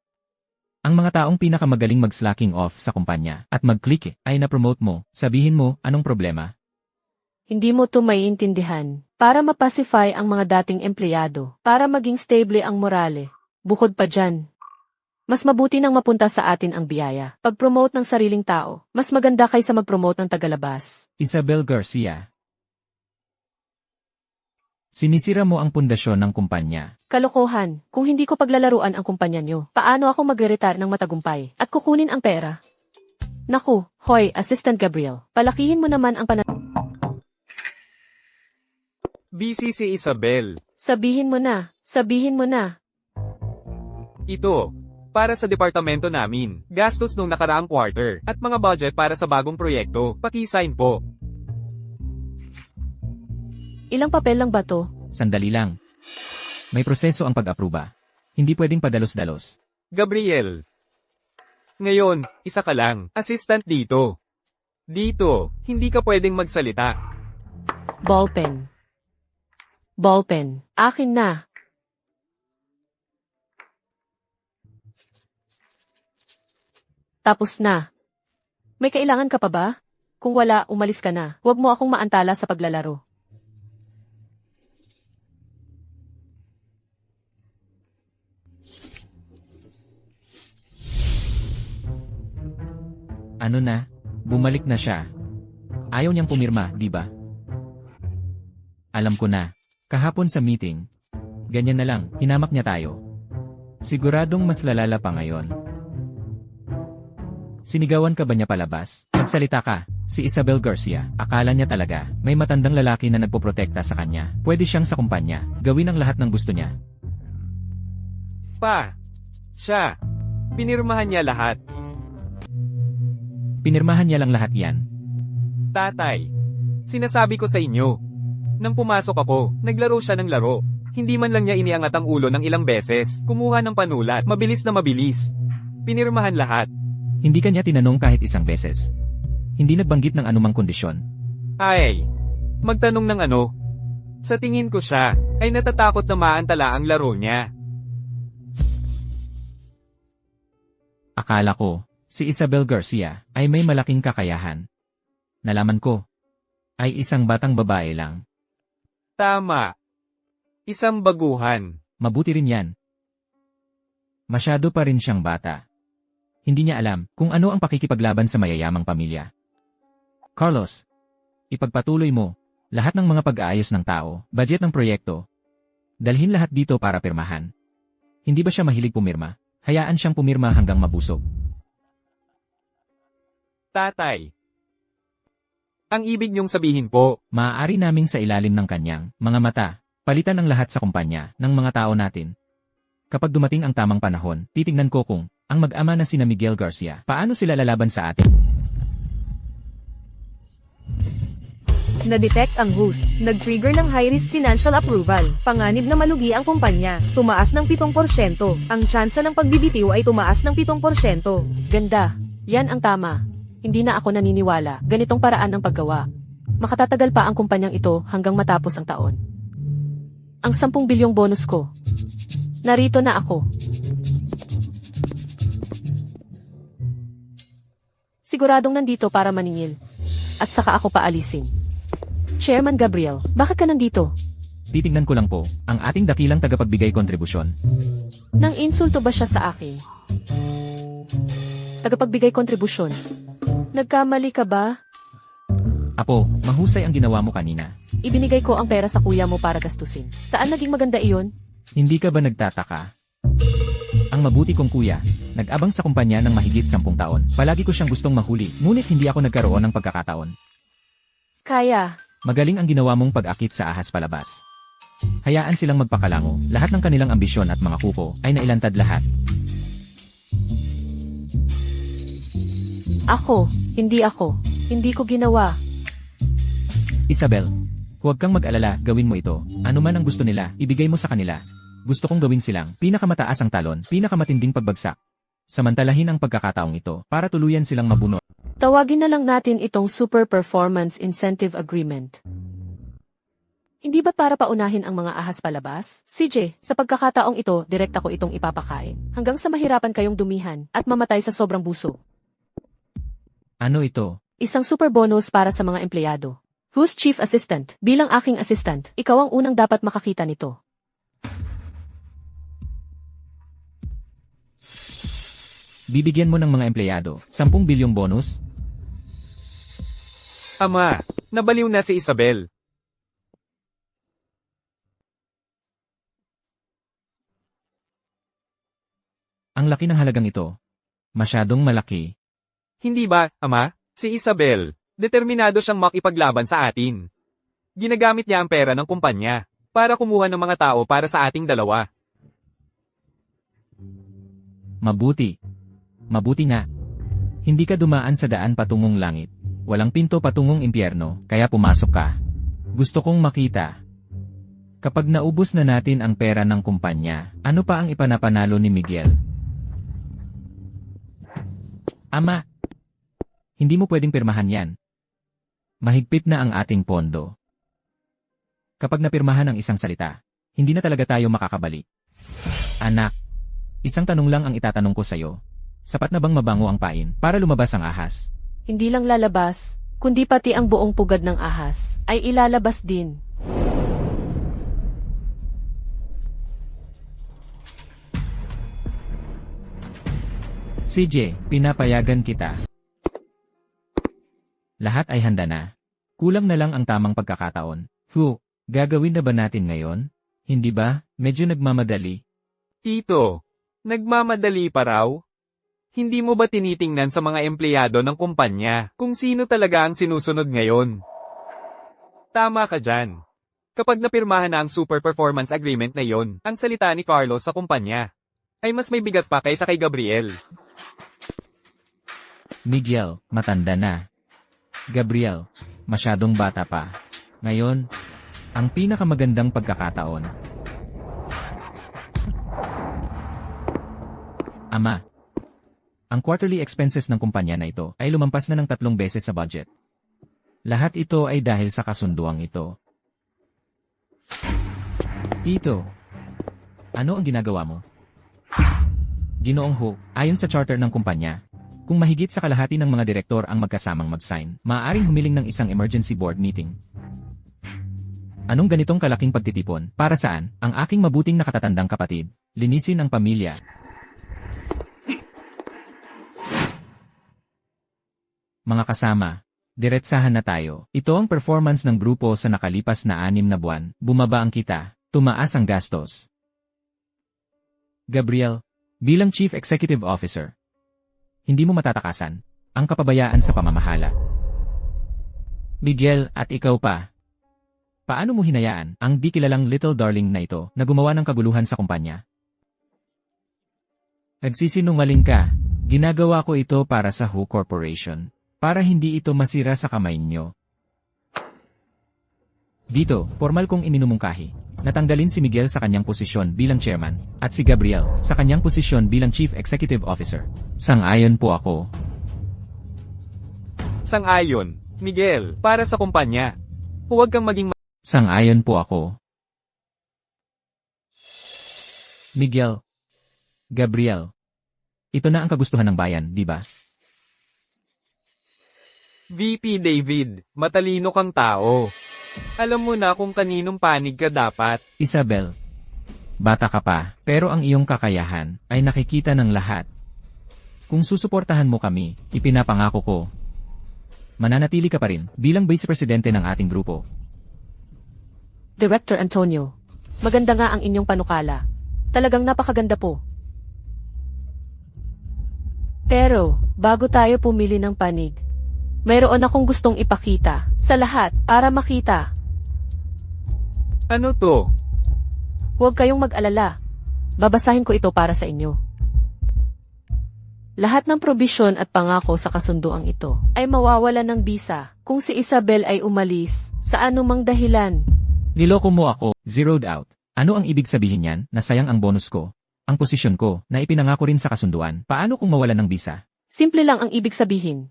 Ang mga taong pinakamagaling mag-slacking off sa kumpanya at mag-click ay na-promote mo. Sabihin mo, anong problema? Hindi mo to maiintindihan. Para mapacify ang mga dating empleyado. Para maging stable ang morale. Bukod pa dyan. Mas mabuti nang mapunta sa atin ang biyaya. Pag-promote ng sariling tao, mas maganda kaysa mag-promote ng tagalabas. Isabel Garcia. Sinisira mo ang pundasyon ng kumpanya. Kalokohan, kung hindi ko paglalaruan ang kumpanya nyo, paano ako magre-retire ng matagumpay at kukunin ang pera? Naku, hoy, Assistant Gabriel, palakihin mo naman ang Busy si Isabel. Sabihin mo na. Ito, para sa departamento namin, gastos nung nakaraang quarter, at mga budget para sa bagong proyekto, paki-sign po. Ilang papel lang ba to? Sandali lang. May proseso ang pag-aproba. Hindi pwedeng padalos-dalos. Gabriel. Ngayon, isa ka lang, assistant dito. Dito, hindi ka pwedeng magsalita. Ballpen. Ballpen. Akin na. Tapos na. May kailangan ka pa ba? Kung wala, umalis ka na. Huwag mo akong maantala sa paglalaro. Ano na? Bumalik na siya. Ayaw niyang pumirma, di ba? Alam ko na. Kahapon sa meeting. Ganyan na lang, hinamak niya tayo. Siguradong mas lalala pa ngayon. Sinigawan ka ba niya palabas? Magsalita ka. Si Isabel Garcia, akala niya talaga, may matandang lalaki na nagpoprotekta sa kanya. Pwede siyang sa kumpanya, gawin ang lahat ng gusto niya. Pa. Siya. Pinirmahan niya lahat. Pinirmahan niya lang lahat yan. Tatay. Sinasabi ko sa inyo. Nang pumasok ako, naglaro siya ng laro. Hindi man lang niya iniangat ang ulo ng ilang beses. Kumuha ng panulat. Mabilis na mabilis. Pinirmahan lahat. Hindi ka niya tinanong kahit isang beses. Hindi nagbanggit ng anumang kondisyon. Ay. Magtanong ng ano. Sa tingin ko siya, ay natatakot na maantala ang laro niya. Akala ko, si Isabel Garcia ay may malaking kakayahan. Nalaman ko, ay isang batang babae lang. Tama. Isang baguhan. Mabuti rin yan. Masyado pa rin siyang bata. Hindi niya alam kung ano ang pakikipaglaban sa mayayamang pamilya. Carlos, ipagpatuloy mo lahat ng mga pag-aayos ng tao, budget ng proyekto. Dalhin lahat dito para pirmahan. Hindi ba siya mahilig pumirma? Hayaan siyang pumirma hanggang mabusog. Tatay. Ang ibig niyong sabihin po, Maaari naming sa ilalim ng kanyang mga mata, palitan ang lahat sa kumpanya ng mga tao natin. Kapag dumating ang tamang panahon, titignan ko kung ang mag-ama na sina Miguel Garcia, paano sila lalaban sa atin. Na-detect ang host, nag-trigger ng high-risk financial approval, panganib na malugi ang kumpanya, tumaas ng 7%, ang tsansa ng pagbibitiw ay tumaas ng 7%. Ganda. Yan ang tama. Hindi na ako naniniwala. Ganitong paraan ang paggawa. Makatatagal pa ang kumpanyang ito hanggang matapos ang taon. Ang 10 bilyong bonus ko. Narito na ako. Siguradong nandito para maningil. At saka ako paalisin. Chairman Gabriel, bakit ka nandito? Titignan ko lang po, ang ating dakilang tagapagbigay kontribusyon. Nang insulto ba siya sa akin? Tagapagbigay kontribusyon. Nagkamali ka ba? Apo, mahusay ang ginawa mo kanina. Ibinigay ko ang pera sa kuya mo para gastusin. Saan naging maganda iyon? Hindi ka ba nagtataka? Ang mabuti kong kuya, nag-abang sa kumpanya ng mahigit 10 taon. Palagi ko siyang gustong mahuli, ngunit hindi ako nagkaroon ng pagkakataon. Kaya, Magaling ang ginawa mong pag-akit sa ahas palabas. Hayaan silang magpakalango, lahat ng kanilang ambisyon at mga kuko ay nailantad lahat. ako, hindi ko ginawa. Isabel, huwag kang mag-alala, gawin mo ito. Ano man ang gusto nila, ibigay mo sa kanila. Gusto kong gawin silang pinakamataas ang talon, pinakamatinding pagbagsak. Samantalahin ang pagkakataong ito para tuluyan silang mabunot. Tawagin na lang natin itong Super Performance Incentive Agreement. Hindi ba't para paunahin ang mga ahas palabas? CJ, sa pagkakataong ito, direkta ko itong ipapakain. Hanggang sa mahirapan kayong dumihan at mamatay sa sobrang buso. Ano ito? Isang super bonus para sa mga empleyado. Who's Chief Assistant? Bilang aking assistant, ikaw ang unang dapat makakita nito. Bibigyan mo ng mga empleyado 10 bilyong bonus? Ama, nabaliw na si Isabel. Ang laki ng halagang ito. Masyadong malaki. Hindi ba, Ama? Si Isabel, determinado siyang makipaglaban sa atin. Ginagamit niya ang pera ng kumpanya para kumuha ng mga tao para sa ating dalawa. Mabuti. Mabuti nga. Hindi ka dumaan sa daan patungong langit. Walang pinto patungong impyerno, kaya pumasok ka. Gusto kong makita. Kapag naubos na natin ang pera ng kumpanya, ano pa ang ipanapanalo ni Miguel? Ama, hindi mo pwedeng pirmahan yan. Mahigpit na ang ating pondo. Kapag napirmahan ang isang salita, hindi na talaga tayo makakabalik. Anak, isang tanong lang ang itatanong ko sa'yo. Sapat na bang mabango ang pain para lumabas ang ahas? Hindi lang lalabas, kundi pati ang buong pugad ng ahas ay ilalabas din. CJ, pinapayagan kita. Lahat ay handa na. Kulang na lang ang tamang pagkakataon. Gagawin na ba natin ngayon? Hindi ba? Medyo nagmamadali. Tito, nagmamadali pa raw? Hindi mo ba tinitingnan sa mga empleyado ng kumpanya kung sino talaga ang sinusunod ngayon? Tama ka dyan. Kapag napirmahan na ang Super Performance Agreement na yon, ang salita ni Carlos sa kumpanya ay mas may bigat pa kaysa kay Gabriel. Miguel, matanda na. Gabriel, masyadong bata pa. Ngayon, ang pinakamagandang pagkakataon. Ama, ang quarterly expenses ng kumpanya na ito ay lumampas na ng 3 beses sa budget. Lahat ito ay dahil sa kasunduang ito. Tito, ano ang ginagawa mo? Ginoong Ho, ayon sa charter ng kumpanya, kung mahigit sa kalahati ng mga direktor ang magkasamang mag-sign, maaaring humiling ng isang emergency board meeting. Anong ganitong kalaking pagtitipon? Para saan? Ang aking mabuting nakatatandang kapatid, linisin ang pamilya. Mga kasama, diretsahan na tayo. Ito ang performance ng grupo sa nakalipas na 6 na buwan. Bumaba ang kita, tumaas ang gastos. Gabriel, bilang Chief Executive Officer, hindi mo matatakasan ang kapabayaan sa pamamahala. Miguel, at ikaw pa. Paano mo hinayaan ang di kilalang little darling na ito na gumawa ng kaguluhan sa kumpanya? Nagsisinungaling ka. Ginagawa ko ito para sa Who Corporation. Para hindi ito masira sa kamay nyo. Dito, formal kong iminumungkahi. Natanggalin si Miguel sa kanyang posisyon bilang chairman, at si Gabriel sa kanyang posisyon bilang chief executive officer. Sang-ayon po ako. Sang-ayon, Miguel, para sa kumpanya. Huwag kang maging Sang-ayon po ako. Miguel. Gabriel. Ito na ang kagustuhan ng bayan, di ba? VP David, matalino kang tao. Alam mo na kung kaninong panig ka dapat. Isabel. Bata ka pa, pero ang iyong kakayahan ay nakikita ng lahat. Kung susuportahan mo kami, ipinapangako ko, mananatili ka pa rin bilang vice presidente ng ating grupo. Director Antonio, maganda nga ang inyong panukala. Talagang napakaganda po. Pero, bago tayo pumili ng panig, mayroon akong gustong ipakita sa lahat para makita. Ano to? Huwag kayong mag-alala. Babasahin ko ito para sa inyo. Lahat ng probisyon at pangako sa kasunduang ito ay mawawala ng bisa kung si Isabel ay umalis sa anumang dahilan. Niloko mo ako, zeroed out. Ano ang ibig sabihin niyan na sayang ang bonus ko? Ang posisyon ko na ipinangako rin sa kasunduan. Paano kung mawalan ng bisa? Simple lang ang ibig sabihin.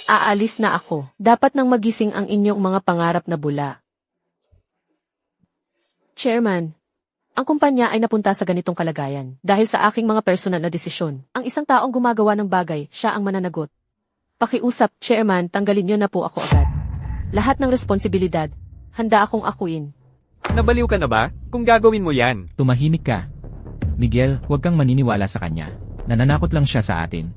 Aalis na ako. Dapat nang magising ang inyong mga pangarap na bula. Chairman, ang kumpanya ay napunta sa ganitong kalagayan dahil sa aking mga personal na desisyon. Ang isang taong gumagawa ng bagay, siya ang mananagot. Pakiusap, Chairman, tanggalin niyo na po ako agad. Lahat ng responsibilidad, handa akong akuin. Nabaliw ka na ba? Kung gagawin mo yan. Tumahimik ka. Miguel, huwag kang maniniwala sa kanya. Nananakot lang siya sa atin.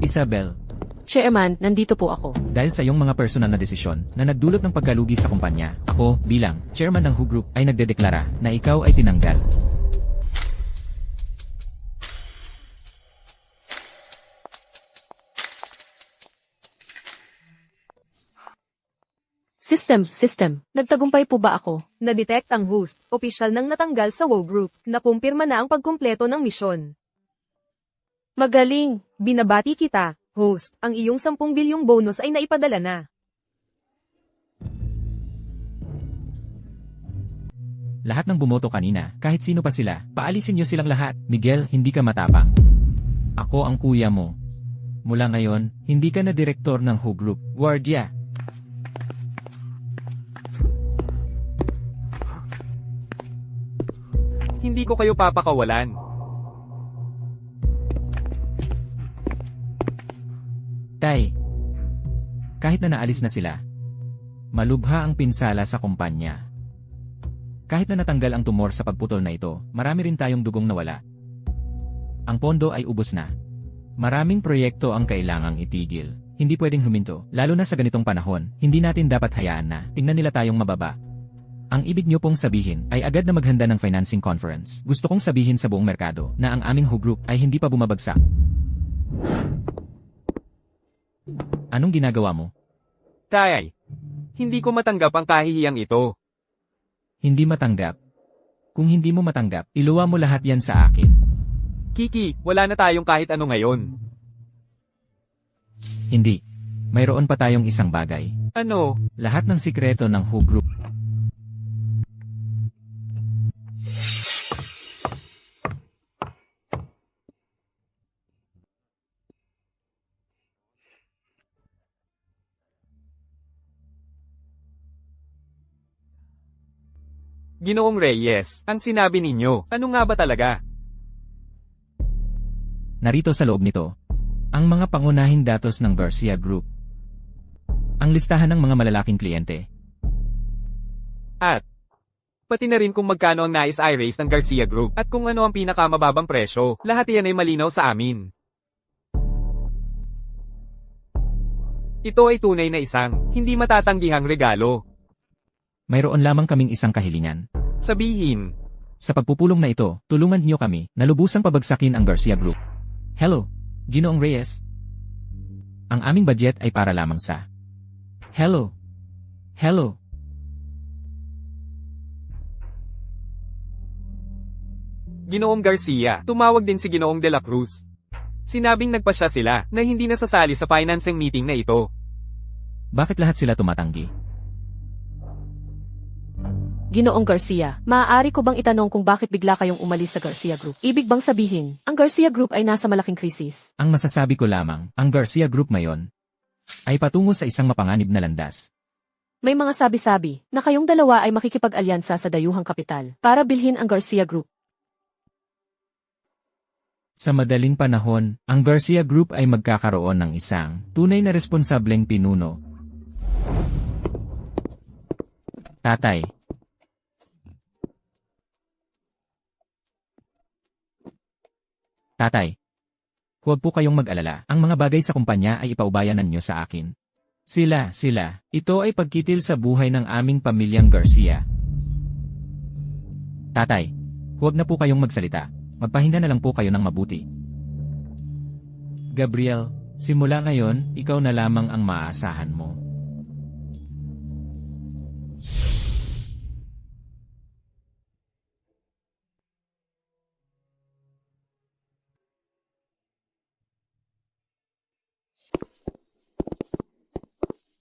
Isabel, Chairman, nandito po ako. dahil sa iyong mga personal na desisyon na nagdulot ng pagkalugi sa kumpanya, ako, bilang chairman ng Who Group, ay nagdedeklara na ikaw ay tinanggal. System. Nagtagumpay po ba ako? Na-detect ang host, opisyal nang natanggal sa WoW Group, nakumpirma na ang pagkumpleto ng misyon. Magaling. Binabati kita, host, ang iyong 10 bilyong bonus ay naipadala na. Lahat ng bumoto kanina, kahit sino pa sila, paalisin niyo silang lahat. Miguel, hindi ka matapang. Ako ang kuya mo. Mula ngayon, hindi ka na direktor ng Who Group. Guardia! Hindi ko kayo papakawalan. Tay, kahit na naalis na sila, malubha ang pinsala sa kumpanya. Kahit na natanggal ang tumor sa pagputol na ito, marami rin tayong dugong nawala. Ang pondo ay ubos na. Maraming proyekto ang kailangang itigil. Hindi pwedeng huminto, lalo na sa ganitong panahon, hindi natin dapat hayaan na tingnan nila tayong mababa. Ang ibig niyo pong sabihin ay agad na maghanda ng financing conference. Gusto kong sabihin sa buong merkado na ang aming Who Group ay hindi pa bumabagsak. Anong ginagawa mo? Tay, hindi ko matanggap ang kahihiyang ito. Hindi matanggap. Kung hindi mo matanggap, iluwa mo lahat yan sa akin. Kiki, wala na tayong kahit ano ngayon. Hindi. Mayroon pa tayong isang bagay. Ano? Lahat ng sikreto ng Who Group. Ginoong Reyes, ang sinabi ninyo, ano nga ba talaga? Narito sa loob nito, ang mga pangunahing datos ng Garcia Group. Ang listahan ng mga malalaking kliyente. At, pati na rin kung magkano ang nais i-raise ng Garcia Group at kung ano ang pinakamababang presyo, lahat iyan ay malinaw sa amin. Ito ay tunay na isang, hindi matatanggihang regalo. Mayroon lamang kaming isang kahilingan. Sabihin, Sa pagpupulong na ito, tulungan niyo kami na lubusang pabagsakin ang Garcia Group. Hello, Ginoong Reyes. Ang aming budget ay para lamang sa... Hello. Hello. Ginoong Garcia, tumawag din si Ginoong De La Cruz. Sinabing nagpasya sila na hindi nasasali sa financing meeting na ito. Bakit lahat sila tumatanggi? Ginoong Garcia, maaari ko bang itanong kung bakit bigla kayong umalis sa Garcia Group? Ibig bang sabihin, ang Garcia Group ay nasa malaking krisis? Ang masasabi ko lamang, ang Garcia Group ngayon ay patungo sa isang mapanganib na landas. May mga sabi-sabi na kayong dalawa ay makikipag-alyansa sa dayuhang kapital para bilhin ang Garcia Group. Sa madaling panahon, ang Garcia Group ay magkakaroon ng isang tunay na responsableng pinuno. Tatay. Tatay. Huwag po kayong mag-alala. Ang mga bagay sa kumpanya ay ipaubayanan niyo sa akin. Sila. Ito ay pagkitil sa buhay ng aming pamilyang Garcia. Tatay. Huwag na po kayong magsalita. Magpahinga na lang po kayo ng mabuti. Gabriel, simula ngayon, ikaw na lamang ang maaasahan mo.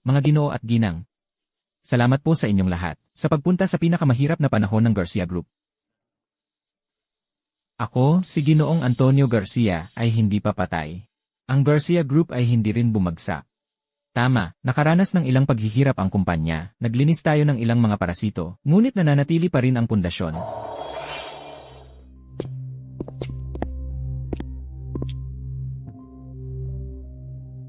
Mga Ginoo at Ginang, salamat po sa inyong lahat sa pagpunta sa pinakamahirap na panahon ng Garcia Group. Ako, si Ginoong Antonio Garcia, ay hindi pa patay. Ang Garcia Group ay hindi rin bumagsak. Tama, nakaranas ng ilang paghihirap ang kumpanya, naglinis tayo ng ilang mga parasito, ngunit nananatili pa rin ang pundasyon.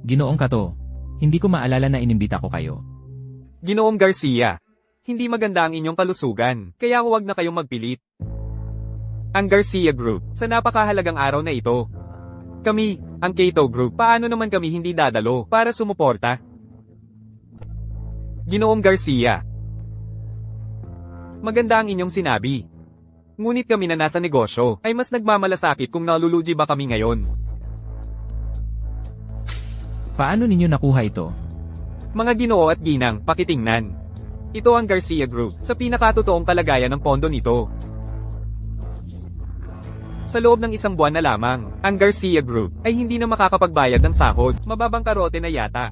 Ginoong Kato, hindi ko maalala na inimbita ko kayo. Ginoong Garcia, hindi maganda ang inyong kalusugan, kaya huwag na kayong magpilit. Ang Garcia Group, sa napakahalagang araw na ito. Kami, ang Cato Group, paano naman kami hindi dadalo para sumuporta? Ginoong Garcia, maganda ang inyong sinabi. Ngunit kami na nasa negosyo, ay mas nagmamalasakit kung nalulugi ba kami ngayon. Paano ninyo nakuha ito? Mga Ginoo at Ginang, pakitingnan. Ito ang Garcia Group, sa pinakatotoong kalagayan ng pondo nito. Sa loob ng isang buwan na lamang, ang Garcia Group ay hindi na makakapagbayad ng sahod, mababang karote na yata.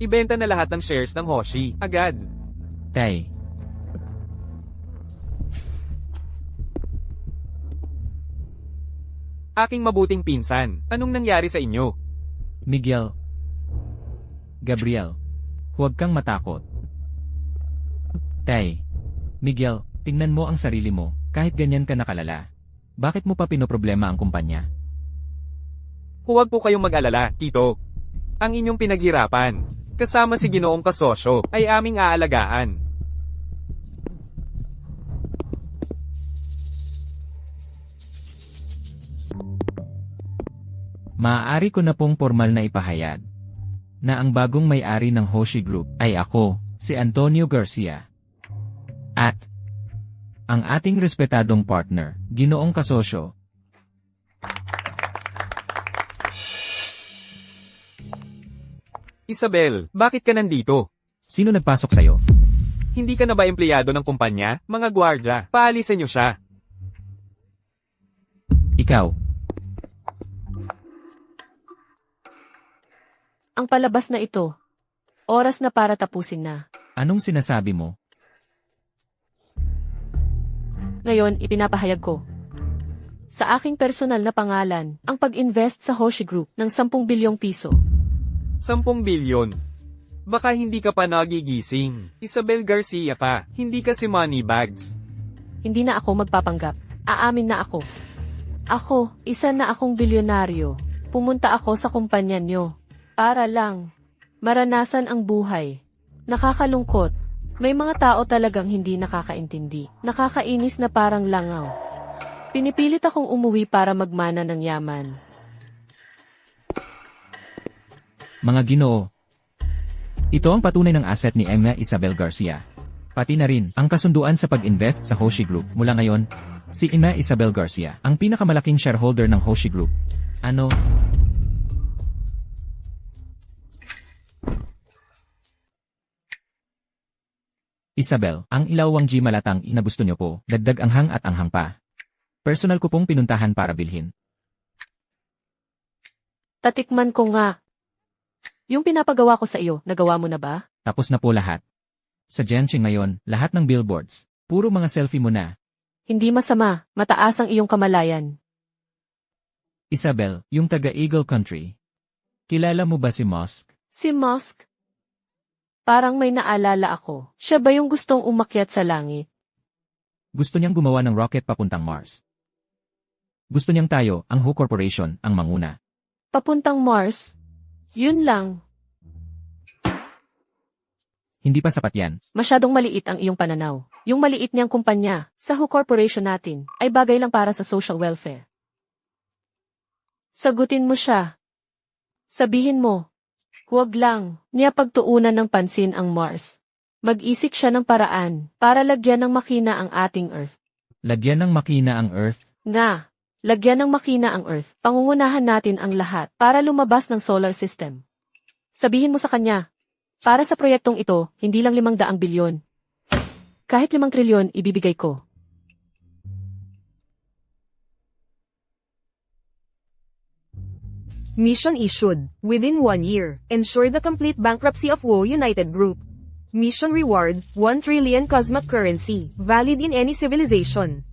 Ibenta na lahat ng shares ng Hoshi, agad. Tay. Aking mabuting pinsan, anong nangyari sa inyo? Miguel. Gabriel. Huwag kang matakot. Tay. Miguel, tingnan mo ang sarili mo, kahit ganyan ka nakalala. Bakit mo pa pinoproblema ang kumpanya? Huwag po kayong mag-alala, Tito. Ang inyong pinaghirapan, kasama si Ginoong kasosyo, ay aming aalagaan. Maaari ko na pong formal na ipahayag na ang bagong may-ari ng Hoshi Group ay ako, si Antonio Garcia. At ang ating respetadong partner, Ginoong kasosyo. Isabel, bakit ka nandito? Sino nagpasok sa'yo? Hindi ka na ba empleyado ng kumpanya? Mga gwardya, paalisin niyo siya. Ikaw. Ang palabas na ito. Oras na para tapusin na. Anong sinasabi mo? Ngayon, ipinapahayag ko. Sa aking personal na pangalan, ang pag-invest sa Hoshi Group ng 10 bilyong piso. 10 bilyon. Baka hindi ka pa nagigising. Isabel Garcia ka, hindi ka si Moneybags. Hindi na ako magpapanggap. Aamin na ako. Ako, isa na akong bilyonaryo. Pumunta ako sa kumpanya nyo. Para lang. Maranasan ang buhay. Nakakalungkot. May mga tao talagang hindi nakakaintindi. Nakakainis na parang langaw. Pinipilit akong umuwi para magmana ng yaman. Mga Ginoo. Ito ang patunay ng asset ni Emma Isabel Garcia. Pati na rin ang kasunduan sa pag-invest sa Hoshi Group. Mula ngayon, si Emma Isabel Garcia, ang pinakamalaking shareholder ng Hoshi Group. Ano? Isabel, ang ilawang G malatang inagusto nyo po, dagdag anghang at anghang pa. Personal ko pong pinuntahan para bilhin. Tatikman ko nga. Yung pinapagawa ko sa iyo, nagawa mo na ba? Tapos na po lahat. Sa Genshin ngayon, lahat ng billboards, puro mga selfie mo na. Hindi masama, mataas ang iyong kamalayan. Isabel, yung taga Eagle Country. Kilala mo ba si Musk? Si Musk? Parang may naalala ako. Siya ba yung gustong umakyat sa langit? Gusto niyang gumawa ng rocket papuntang Mars. Gusto niyang tayo, ang Who Corporation, ang manguna. Papuntang Mars? Yun lang. Hindi pa sapat yan. Masyadong maliit ang iyong pananaw. Yung maliit niyang kumpanya, sa Who Corporation natin, ay bagay lang para sa social welfare. Sagutin mo siya. Sabihin mo, huwag lang niya pagtuunan ng pansin ang Mars. Mag-isip siya ng paraan para lagyan ng makina ang ating Earth. Lagyan ng makina ang Earth. Lagyan ng makina ang Earth. Pangungunahan natin ang lahat para lumabas ng solar system. Sabihin mo sa kanya, para sa proyektong ito, hindi lang 500 bilyon. Kahit 5 trilyon, ibibigay ko. Mission issued. Within 1 year, ensure the complete bankruptcy of WO United Group. Mission reward, 1 trillion cosmic currency, valid in any civilization.